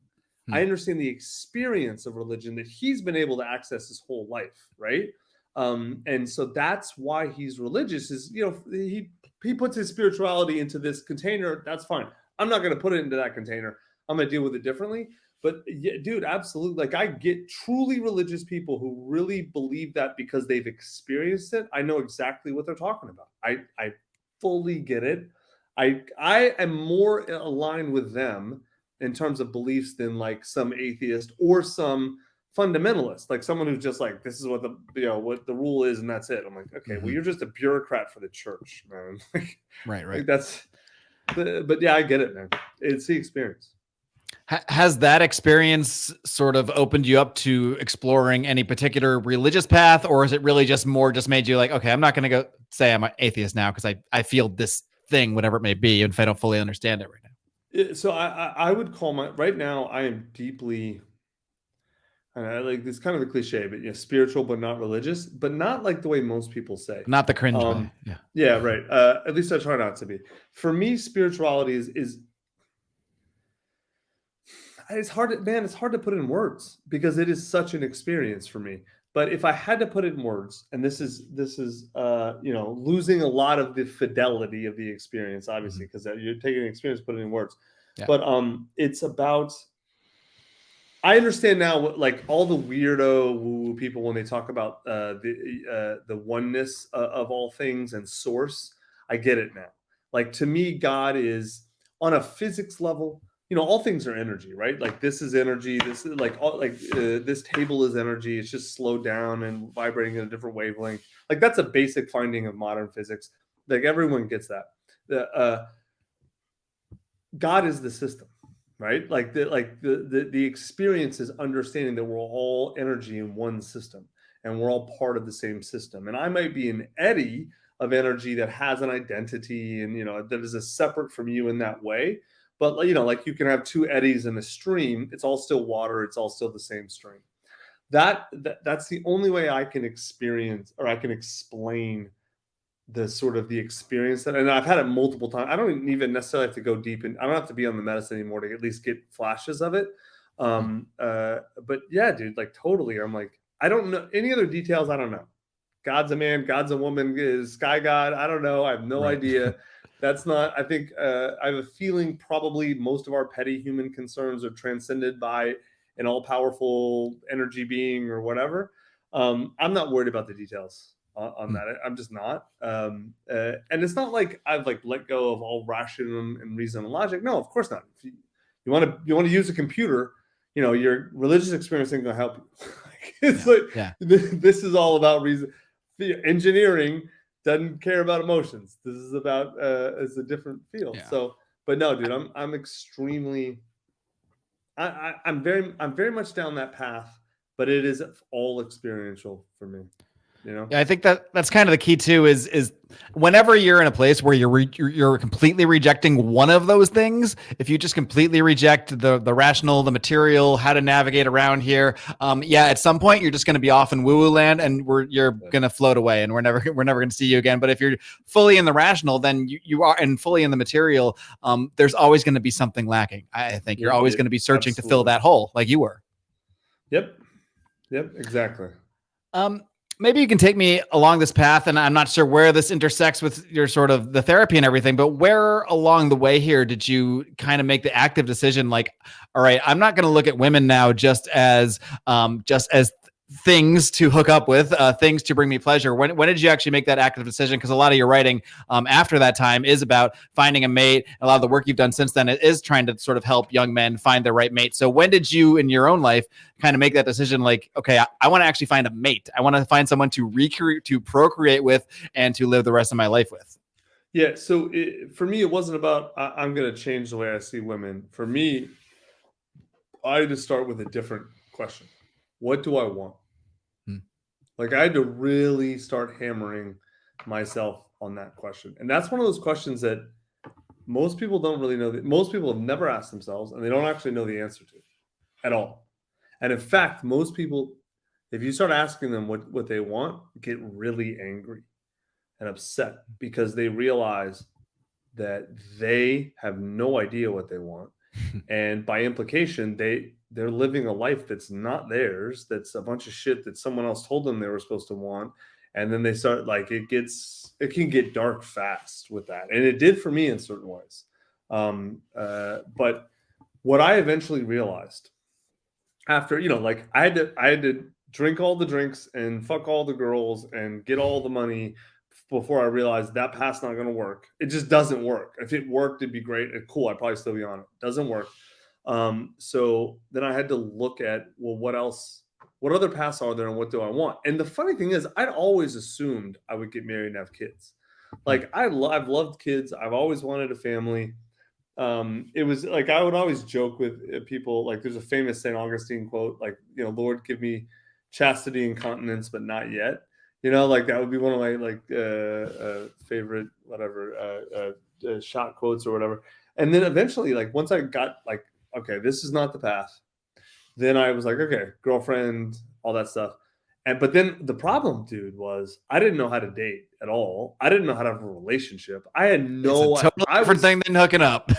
I understand the experience of religion that he's been able to access his whole life, right? And so that's why he's religious. Is he puts his spirituality into this container. That's fine. I'm not going to put it into that container. I'm going to deal with it differently. But yeah, dude, absolutely. Like I get truly religious people who really believe that because they've experienced it. I know exactly what they're talking about. I fully get it. I am more aligned with them in terms of beliefs than like some atheist or some fundamentalist, like someone who's just like, this is what what the rule is and that's it. I'm like, okay, well, Mm-hmm. you're just a bureaucrat for the church, man. Right, right. Like that's but yeah, I get it, man. It's the experience. Has that experience sort of opened you up to exploring any particular religious path, or is it really just more just made you like, okay, I'm not going to go say I'm an atheist now because I feel this thing, whatever it may be, if I don't fully understand it right now? So I would call right now I am deeply, like this kind of the cliche, but spiritual but not religious, but not like the way most people say. Not the cringe way. Yeah. Yeah, right. At least I try not to be. For me, spirituality is it's hard to, man, it's hard to put in words because it is such an experience for me. But if I had to put it in words, and this is losing a lot of the fidelity of the experience, obviously, because you're taking an experience, put it in words. Yeah. But it's about, I understand now what, like all the weirdo woo people when they talk about the oneness of all things and source. I get it now. Like to me, God is on a physics level. All things are energy, right? Like this is energy. This is like this table is energy. It's just slowed down and vibrating in a different wavelength. Like that's a basic finding of modern physics. Like everyone gets that. God is the system, right? Like the experience is understanding that we're all energy in one system and we're all part of the same system. And I might be an eddy of energy that has an identity and that is a separate from you in that way. But like you can have two eddies in a stream, it's all still water, it's all still the same stream. That's the only way I can experience or I can explain the sort of the experience that, and I've had it multiple times. I don't even necessarily have to go deep, and I don't have to be on the medicine anymore to at least get flashes of it. But yeah, dude, like totally. I'm like, I don't know any other details. I don't know. God's a man, God's a woman, is sky God. I don't know. I have no idea. That's not, I think, I have a feeling probably most of our petty human concerns are transcended by an all powerful energy being or whatever. I'm not worried about the details on that. I'm just not. And it's not like I've like let go of all rationale and reason and logic. No, of course not. If you want to use a computer, your religious experience ain't gonna help you. It's this is all about reason. Engineering doesn't care about emotions. This is about it's a different field. Yeah. So, but no, dude, I'm extremely. I'm very much down that path, but it is all experiential for me. Yeah, I think that's kind of the key too. Is whenever you're in a place where you're completely rejecting one of those things, if you just completely reject the rational, the material, how to navigate around here, at some point you're just going to be off in woo woo land, and you're going to float away, and we're never going to see you again. But if you're fully in the rational, then you are, and fully in the material, there's always going to be something lacking. I think you're always going to be searching to fill that hole, like you were. Yep, exactly. Maybe you can take me along this path, and I'm not sure where this intersects with your sort of the therapy and everything, but where along the way here did you kind of make the active decision, like, all right, I'm not going to look at women now just as things to hook up with, things to bring me pleasure. When did you actually make that active decision? Because a lot of your writing after that time is about finding a mate. A lot of the work you've done since then is trying to sort of help young men find their right mate. So when did you in your own life kind of make that decision? Like, okay, I want to actually find a mate. I want to find someone to procreate with and to live the rest of my life with. Yeah. So for me, it wasn't about, I'm going to change the way I see women. For me, I had to start with a different question. What do I want? Like I had to really start hammering myself on that question. And that's one of those questions that most people don't really know. That most people have never asked themselves, and they don't actually know the answer to at all. And in fact, most people, if you start asking them what they want, get really angry and upset because they realize that they have no idea what they want. And by implication, they're living a life that's not theirs, that's a bunch of shit that someone else told them they were supposed to want. And then they start, like, it can get dark fast with that, and it did for me in certain ways. But what I eventually realized after, like I had to drink all the drinks and fuck all the girls and get all the money before I realized that path's not going to work. It just doesn't work. If it worked, it'd be great. Cool. I'd probably still be on it. Doesn't work. So then I had to look at, well, what else, what other paths are there and what do I want? And the funny thing is, I'd always assumed I would get married and have kids. Like I've loved kids. I've always wanted a family. It was like I would always joke with people, like there's a famous St. Augustine quote, like, Lord, give me chastity and continence, but not yet. Like that would be one of my like favorite shot quotes or whatever. And then eventually, like once I got like, okay, this is not the path, then I was like, okay, girlfriend, all that stuff. But then the problem, dude, was I didn't know how to date at all. I didn't know how to have a relationship. I had It's a no. totally different thing than hooking up.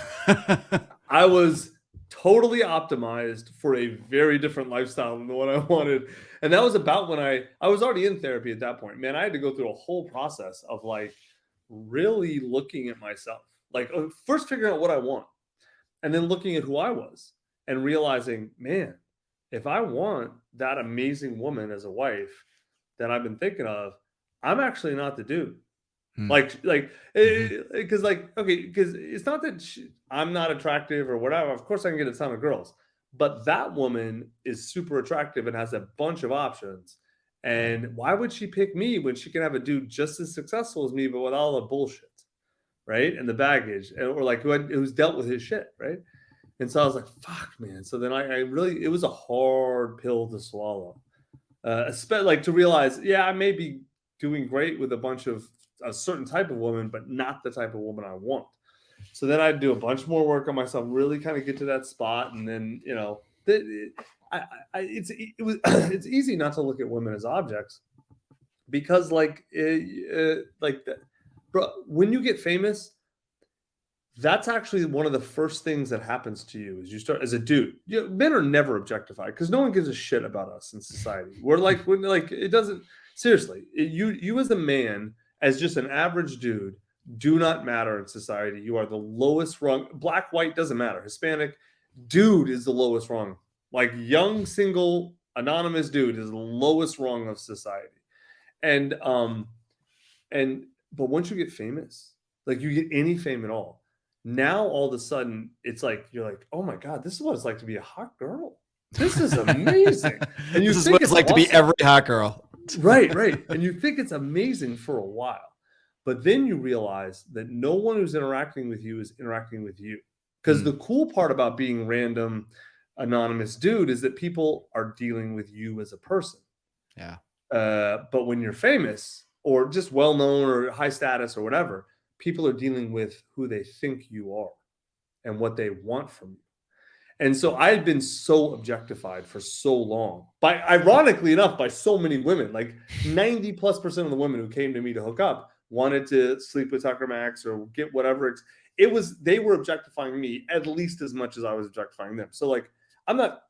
I was totally optimized for a very different lifestyle than the one I wanted. And that was about when I was already in therapy at that point. Man, I had to go through a whole process of like really looking at myself. Like first figuring out what I want and then looking at who I was and realizing, man, if I want that amazing woman as a wife that I've been thinking of, I'm actually not the dude. Like, because okay, because it's not that I'm not attractive or whatever. Of course, I can get a ton of girls, but that woman is super attractive and has a bunch of options. And why would she pick me when she can have a dude just as successful as me, but with all the bullshit, right? And the baggage, or like who's dealt with his shit, right? And so I was like, fuck, man. So then I really, it was a hard pill to swallow. Like to realize, yeah, I may be doing great with a certain type of woman, but not the type of woman I want. So then I'd do a bunch more work on myself, really kind of get to that spot. And then, it's easy not to look at women as objects because bro, when you get famous, that's actually one of the first things that happens to you is you start as a dude. Men are never objectified because no one gives a shit about us in society. We're like, it doesn't, seriously, you as a man, as just an average dude, do not matter in society. You are the lowest rung. Black, white, doesn't matter. Hispanic, dude is the lowest rung. Like young, single, anonymous dude is the lowest rung of society. And but once you get famous, like you get any fame at all, now all of a sudden it's like you're like, oh my God, this is what it's like to be a hot girl. This is amazing. And you This is think what it's like to be every hot girl. right. And you think it's amazing for a while. But then you realize that no one who's interacting with you is interacting with you. Because the cool part about being random, anonymous dude is that people are dealing with you as a person. Yeah. But when you're famous or just well known or high status or whatever, people are dealing with who they think you are and what they want from you. And so I had been so objectified for so long, ironically enough, by so many women. Like 90+% of the women who came to me to hook up wanted to sleep with Tucker Max or get whatever. They were objectifying me at least as much as I was objectifying them. So like, I'm not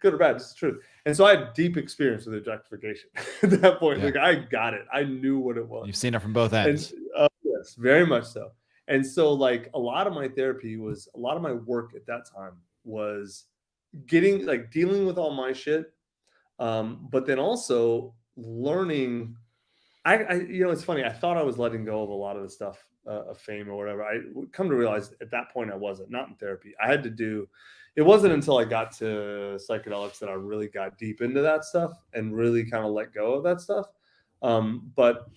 good or bad, it's the truth. And so I had deep experience with objectification at that point. Yeah. Like I got it. I knew what it was. You've seen it from both ends. And, yes, very much so. And so like a lot of my work at that time was dealing with all my shit. But then also learning, it's funny. I thought I was letting go of a lot of the stuff of fame or whatever. I come to realize at that point I wasn't, not in therapy. It wasn't until I got to psychedelics that I really got deep into that stuff and really kind of let go of that stuff. But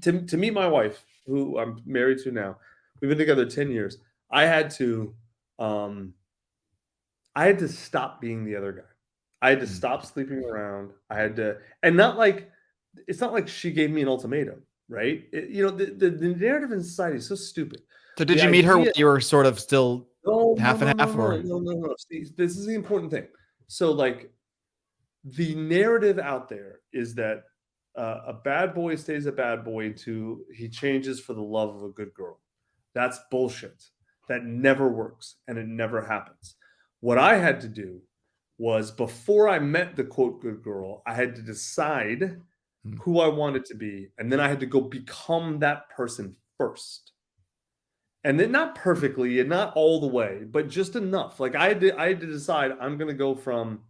to meet my wife, who I'm married to now, we've been together 10 years. I had to stop being the other guy. I had to stop sleeping around. And it's not like she gave me an ultimatum, right? The narrative in society is so stupid. So did you meet her when you were sort of still half and half? No. See, this is the important thing. So like the narrative out there is that a bad boy stays a bad boy until he changes for the love of a good girl. That's bullshit. That never works and it never happens. What I had to do was, before I met the quote good girl, I had to decide who I wanted to be. And then I had to go become that person first. And then not perfectly and not all the way, but just enough. Like I had to decide I'm going to go from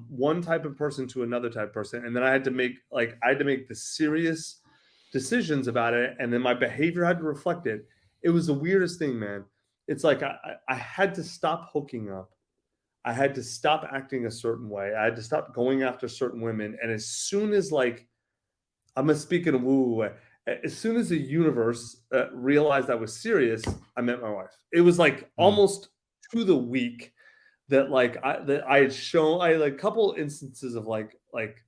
one type of person to another type of person. And then I had to make the serious decisions about it. And then my behavior had to reflect it. It was the weirdest thing, man. It's like I had to stop hooking up. I had to stop acting a certain way. I had to stop going after certain women. And as soon as I'm going to speak in a woo-woo way, as soon as the universe realized I was serious, I met my wife. It was like almost to the week that I had shown. I had a couple instances of like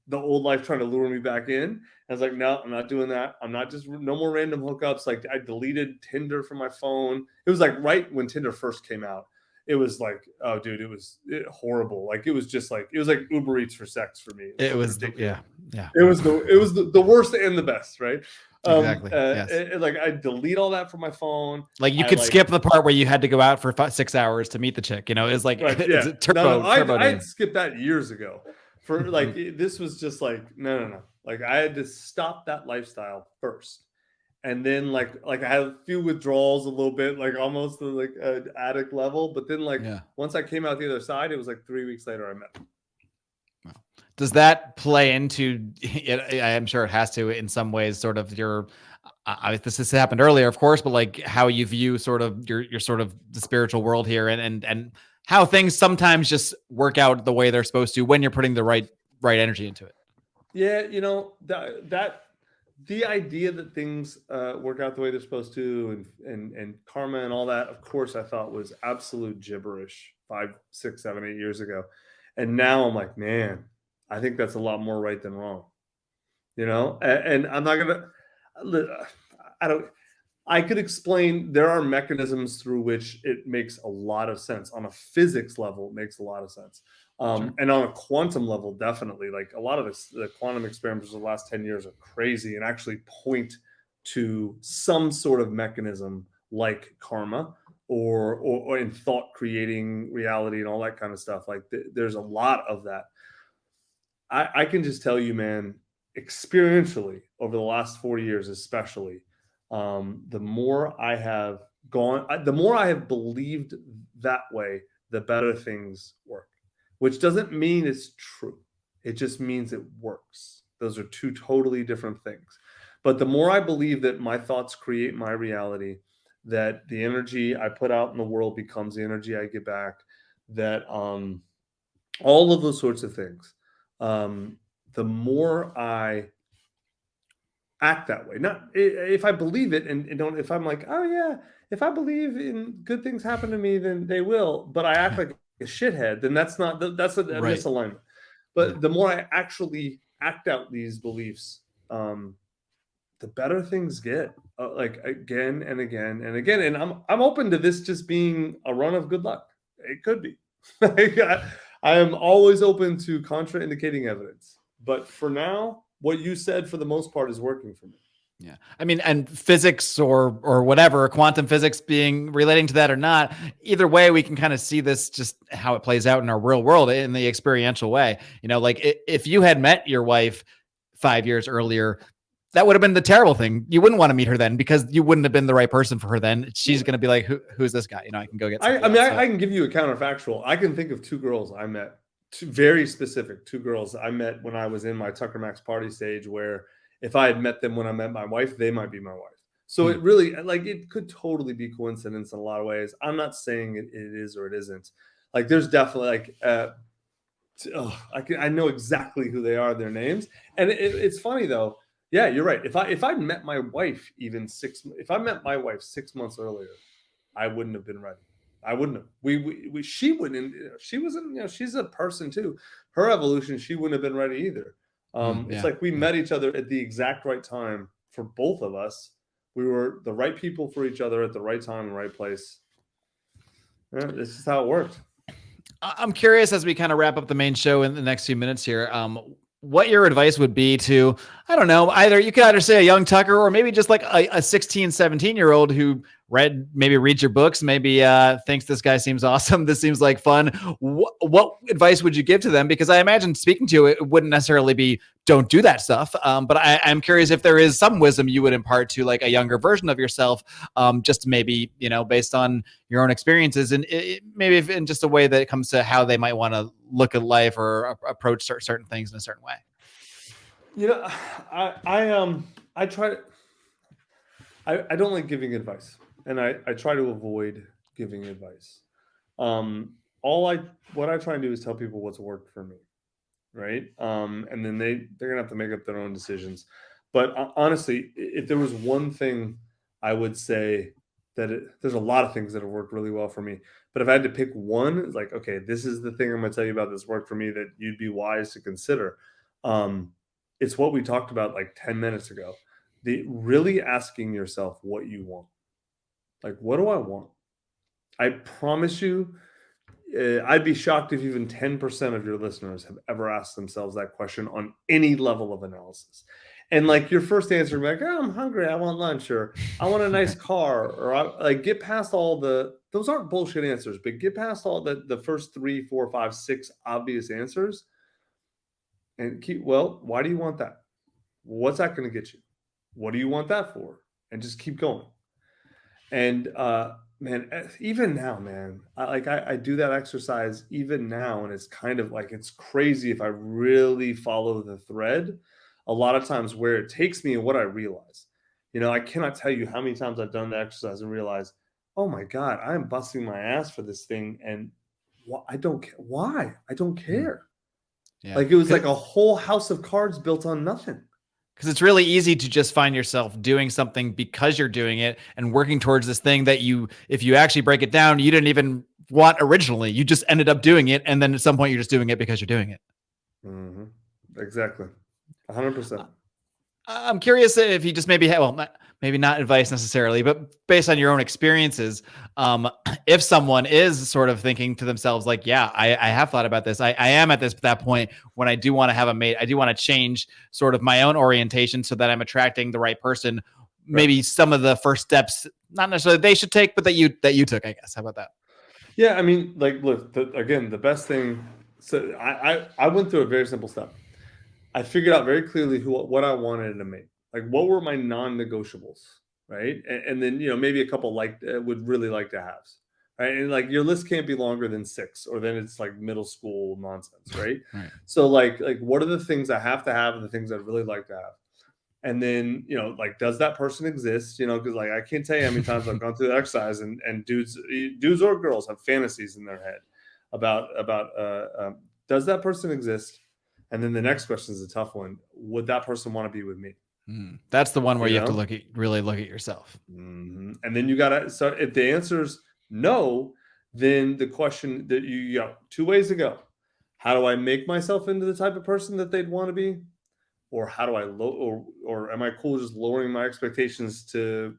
the old life trying to lure me back in. I was like, no, I'm not doing that. I'm not just no more random hookups. Like I deleted Tinder from my phone. It was like right when Tinder first came out. It was like, oh, dude, it was horrible. Like it was like Uber Eats for sex for me. It was ridiculous. yeah. It was the worst and the best, right? Exactly. Yes. I delete all that from my phone. Like you could skip the part where you had to go out for 6 hours to meet the chick. You know, it's like right, it's a turbo. I'd skipped that years ago. For like this was just like no. Like I had to stop that lifestyle first. And then like I had a few withdrawals a little bit, like almost to like an addict level. But then once I came out the other side, it was like 3 weeks later I met him. Wow. Does that play into it? I'm sure it has to in some ways, sort of your, this has happened earlier, of course, but like how you view sort of your sort of the spiritual world here and how things sometimes just work out the way they're supposed to when you're putting the right energy into it. Yeah. You know, that the idea that things work out the way they're supposed to and karma and all that, of course, I thought was absolute gibberish 5, 6, 7, 8 years ago. And now I'm like, man, I think that's a lot more right than wrong, you know? And I'm not I could explain there are mechanisms through which it makes a lot of sense. On a physics level, it makes a lot of sense. Sure. And on a quantum level, definitely. Like a lot of the quantum experiments of the last 10 years are crazy and actually point to some sort of mechanism like karma or in thought creating reality and all that kind of stuff. Like there's a lot of that. I can just tell you, man, experientially over the last 40 years, especially, the more I have the more I have believed that way, the better things work, which doesn't mean it's true. It just means it works. Those are two totally different things. But the more I believe that my thoughts create my reality, that the energy I put out in the world becomes the energy I get back, that all of those sorts of things, the more I act that way. Not if I believe it and don't, if I'm like, oh yeah, if I believe in good things happen to me, then they will. But I act like a shithead, then that's a Right. misalignment. But the more I actually act out these beliefs, the better things get. Like again and again and again. And I'm open to this just being a run of good luck. It could be. I am always open to contraindicating evidence. But for now, what you said for the most part is working for me. Yeah. I mean, and physics or whatever, quantum physics being relating to that or not, either way, we can kind of see this, just how it plays out in our real world in the experiential way. You know, like if you had met your wife 5 years earlier, that would have been the terrible thing. You wouldn't want to meet her then because you wouldn't have been the right person for her then. She's going to be like, who's this guy? You know, I can go get I can give you a counterfactual. I can think of 2 girls I met, very specific 2 girls I met when I was in my Tucker Max party stage, where if I had met them when I met my wife, they might be my wife. So it really, like, it could totally be coincidence in a lot of ways. I'm not saying it is or it isn't. Like, there's definitely I know exactly who they are, their names. And it's funny though. Yeah, you're right. If I met my wife if I met my wife 6 months earlier, I wouldn't have been ready. I wouldn't have. She wouldn't. She wasn't. You know, she's a person too. Her evolution, she wouldn't have been ready either. It's like we met each other at the exact right time for both of us. We were the right people for each other at the right time and right place. Yeah, this is how it worked. I'm curious, as we kind of wrap up the main show in the next few minutes here, what your advice would be to, I don't know, you could either say a young Tucker or maybe just like a 16, 17-year-old who maybe reads your books, maybe thinks this guy seems awesome, this seems like fun. What advice would you give to them? Because I imagine speaking to you, it wouldn't necessarily be don't do that stuff. But I'm curious if there is some wisdom you would impart to like a younger version of yourself, just maybe, based on your own experiences, and maybe if in just a way that it comes to how they might want to look at life or approach certain things in a certain way. I try. I don't like giving advice, and I try to avoid giving advice. What I try and do is tell people what's worked for me, right? And then they're gonna have to make up their own decisions. But honestly, if there was one thing I would say there's a lot of things that have worked really well for me. But if I had to pick one, it's like, okay, this is the thing I'm gonna tell you about that's worked for me that you'd be wise to consider. Um, it's what we talked about like 10 minutes ago. The really asking yourself what you want. Like, what do I want? I promise you, I'd be shocked if even 10% of your listeners have ever asked themselves that question on any level of analysis. And like your first answer, like, oh, I'm hungry, I want lunch, or I want a nice car, or like get past all those aren't bullshit answers, but get past all the first 3, 4, 5, 6 obvious answers and why do you want that? What's that going to get you? What do you want that for? And just keep going. And man, even now, man, I do that exercise even now, and it's kind of like it's crazy if I really follow the thread. A lot of times, where it takes me and what I realize, I cannot tell you how many times I've done the exercise and realized, oh my god, I am busting my ass for this thing, and I don't care. Why? I don't care. Yeah. Like it was like a whole house of cards built on nothing. Because it's really easy to just find yourself doing something because you're doing it and working towards this thing that if you actually break it down, you didn't even want originally. You just ended up doing it. And then at some point you're just doing it because you're doing it. Mm-hmm. Exactly. 100%. I'm curious if you just maybe maybe not advice necessarily, but based on your own experiences, if someone is sort of thinking to themselves, like, yeah, I have thought about this. I am at that point when I do want to have a mate. I do want to change sort of my own orientation so that I'm attracting the right person. Right. Maybe some of the first steps, not necessarily they should take, but that you took, I guess. How about that? Yeah. I mean, like, look, again, the best thing. So I went through a very simple step. I figured out very clearly what I wanted in a mate. Like, what were my non-negotiables, right? And then maybe a couple would really like to have, right? And like your list can't be longer than 6, or then it's like middle school nonsense, right? Right. So like what are the things I have to have and the things I'd really like to have? And then like, does that person exist? Because like I can't tell you how many times I've gone through the exercise and dudes or girls have fantasies in their head about does that person exist? And then the next question is a tough one. Would that person want to be with me? That's the one where you have to really look at yourself. Mm-hmm. And then you got to, so if the answer's no, then the question that you got 2 ways to go. How do I make myself into the type of person that they'd want to be? Or how do I or am I cool just lowering my expectations to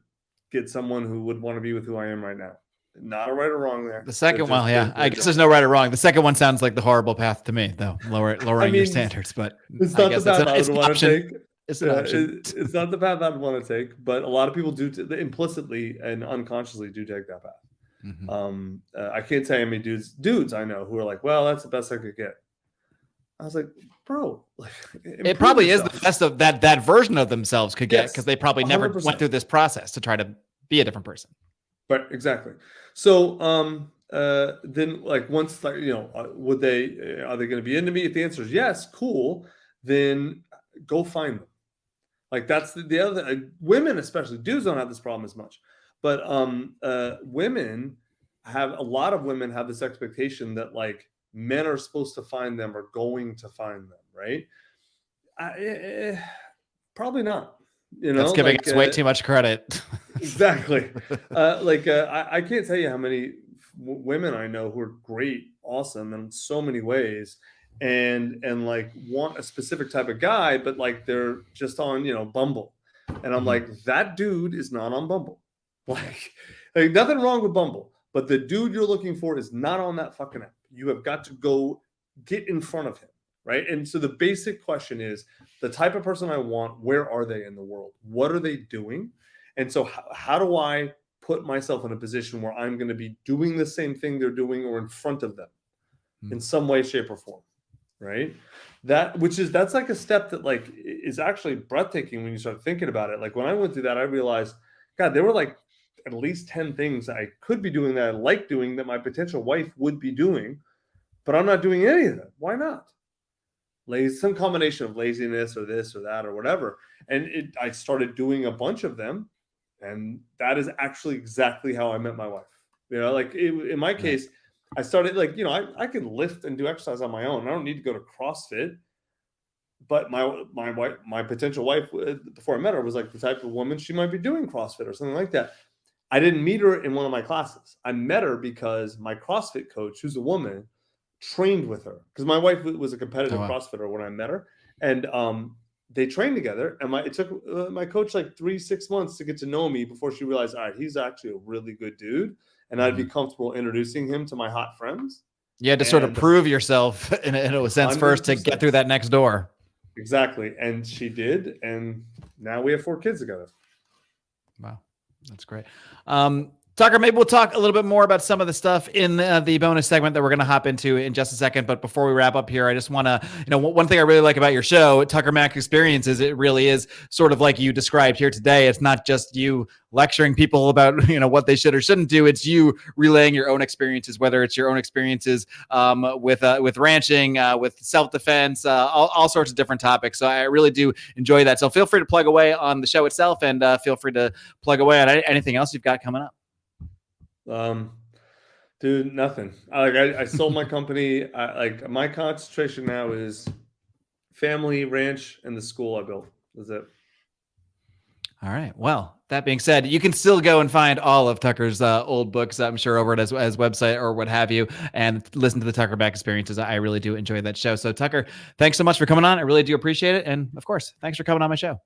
get someone who would want to be with who I am right now? Not a right or wrong there. The second one, yeah. I guess there's no right or wrong. The second one sounds like the horrible path to me, though, lowering your standards. But it's not the path I would want to take. It's an option. It's not the path I'd want to take, but a lot of people do implicitly and unconsciously do take that path. Mm-hmm. I can't tell you how many dudes I know who are like, well, that's the best I could get. I was like, bro, like, it probably yourself. Is the best of that version of themselves could get, because they probably 100%. Never went through this process to try to be a different person. Right, exactly. So then like once like are they going to be into me? If the answer is yes, cool, then go find them. Like that's the other women, especially dudes don't have this problem as much, but women a lot of women have this expectation that like men are supposed to find them or going to find them, right? Probably not. That's giving us way too much credit. Exactly. I can't tell you how many women I know who are great, awesome in so many ways, and like want a specific type of guy, but like they're just on Bumble, and I'm like, that dude is not on Bumble. Like nothing wrong with Bumble, but the dude you're looking for is not on that fucking app. You have got to go get in front of him. Right. And so the basic question is the type of person I want, where are they in the world? What are they doing? And so how do I put myself in a position where I'm going to be doing the same thing they're doing or in front of them in some way, shape, or form. Right. That's like a step that like is actually breathtaking when you start thinking about it. Like when I went through that, I realized, God, there were like at least 10 things I could be doing that I like doing that my potential wife would be doing, but I'm not doing any of them. Why not? Some combination of laziness or this or that or whatever. And I started doing a bunch of them. And that is actually exactly how I met my wife. Like in my case, I started like, I can lift and do exercise on my own. I don't need to go to CrossFit. But my potential wife, before I met her, was like the type of woman she might be doing CrossFit or something like that. I didn't meet her in one of my classes. I met her because my CrossFit coach, who's a woman, trained with her. Because my wife was a competitive CrossFitter when I met her. And they trained together. And it took my coach like 3-6 months to get to know me before she realized, all right, he's actually a really good dude. And I'd be comfortable introducing him to my hot friends. You had to sort of prove yourself in a sense 100%. First to get through that next door. Exactly. And she did. And now we have 4 kids together. Wow. That's great. Tucker, maybe we'll talk a little bit more about some of the stuff in the bonus segment that we're going to hop into in just a second. But before we wrap up here, I just want to, one thing I really like about your show, Tucker Mac Experiences, it really is sort of like you described here today. It's not just you lecturing people about, what they should or shouldn't do. It's you relaying your own experiences, whether it's your own experiences with ranching, with self-defense, all sorts of different topics. So I really do enjoy that. So feel free to plug away on the show itself, and feel free to plug away on anything else you've got coming up. Dude, nothing. I sold my company. My concentration now is family, ranch, and the school I built. That's it. All right. Well, that being said, you can still go and find all of Tucker's old books, I'm sure, over at his website or what have you, and listen to the Tucker Mac Experiences. I really do enjoy that show. So, Tucker, thanks so much for coming on. I really do appreciate it. And, of course, thanks for coming on my show.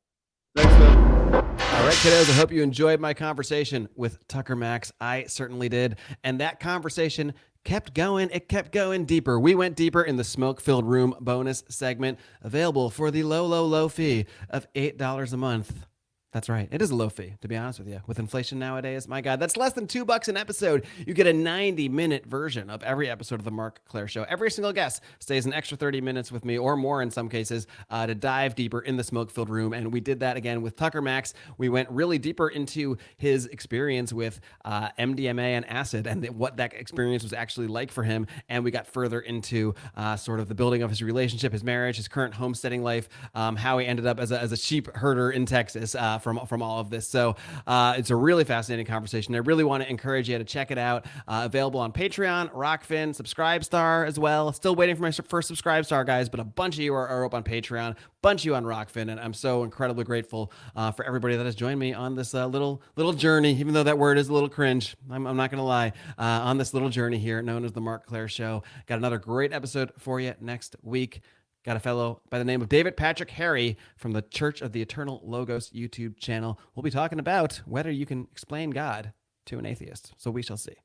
Thanks, man. All right, kiddos, I hope you enjoyed my conversation with Tucker Max. I certainly did. And that conversation kept going. It kept going deeper. We went deeper in the smoke-filled room bonus segment, available for the low, low, low fee of $8 a month. That's right. It is a low fee, to be honest with you. With inflation nowadays, my God, that's less than $2 an episode. You get a 90-minute version of every episode of the Marc Clair Show. Every single guest stays an extra 30 minutes with me, or more in some cases, to dive deeper in the smoke-filled room. And we did that again with Tucker Max. We went really deeper into his experience with MDMA and acid, and what that experience was actually like for him. And we got further into sort of the building of his relationship, his marriage, his current homesteading life, how he ended up as a sheep herder in Texas, from all of this. So it's a really fascinating conversation. I really want to encourage you to check it out. Available on Patreon, Rokfin, Subscribestar as well. Still waiting for my first Subscribestar, guys, but a bunch of you are up on Patreon, a bunch of you on Rokfin, and I'm so incredibly grateful for everybody that has joined me on this little journey, even though that word is a little cringe. I'm not going to lie. On this little journey here known as the Marc Clair Show. Got another great episode for you next week. Got a fellow by the name of David Patrick Harry from the Church of the Eternal Logos YouTube channel. We'll be talking about whether you can explain God to an atheist. So we shall see.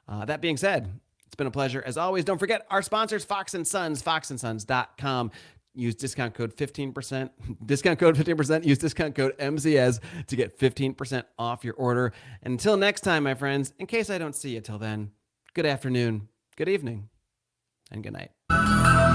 That being said, it's been a pleasure. As always, don't forget our sponsors, Fox & Sons, foxandsons.com. Use discount code 15%. Discount code 15%. Use discount code MZS to get 15% off your order. And until next time, my friends, in case I don't see you till then, good afternoon, good evening, and good night.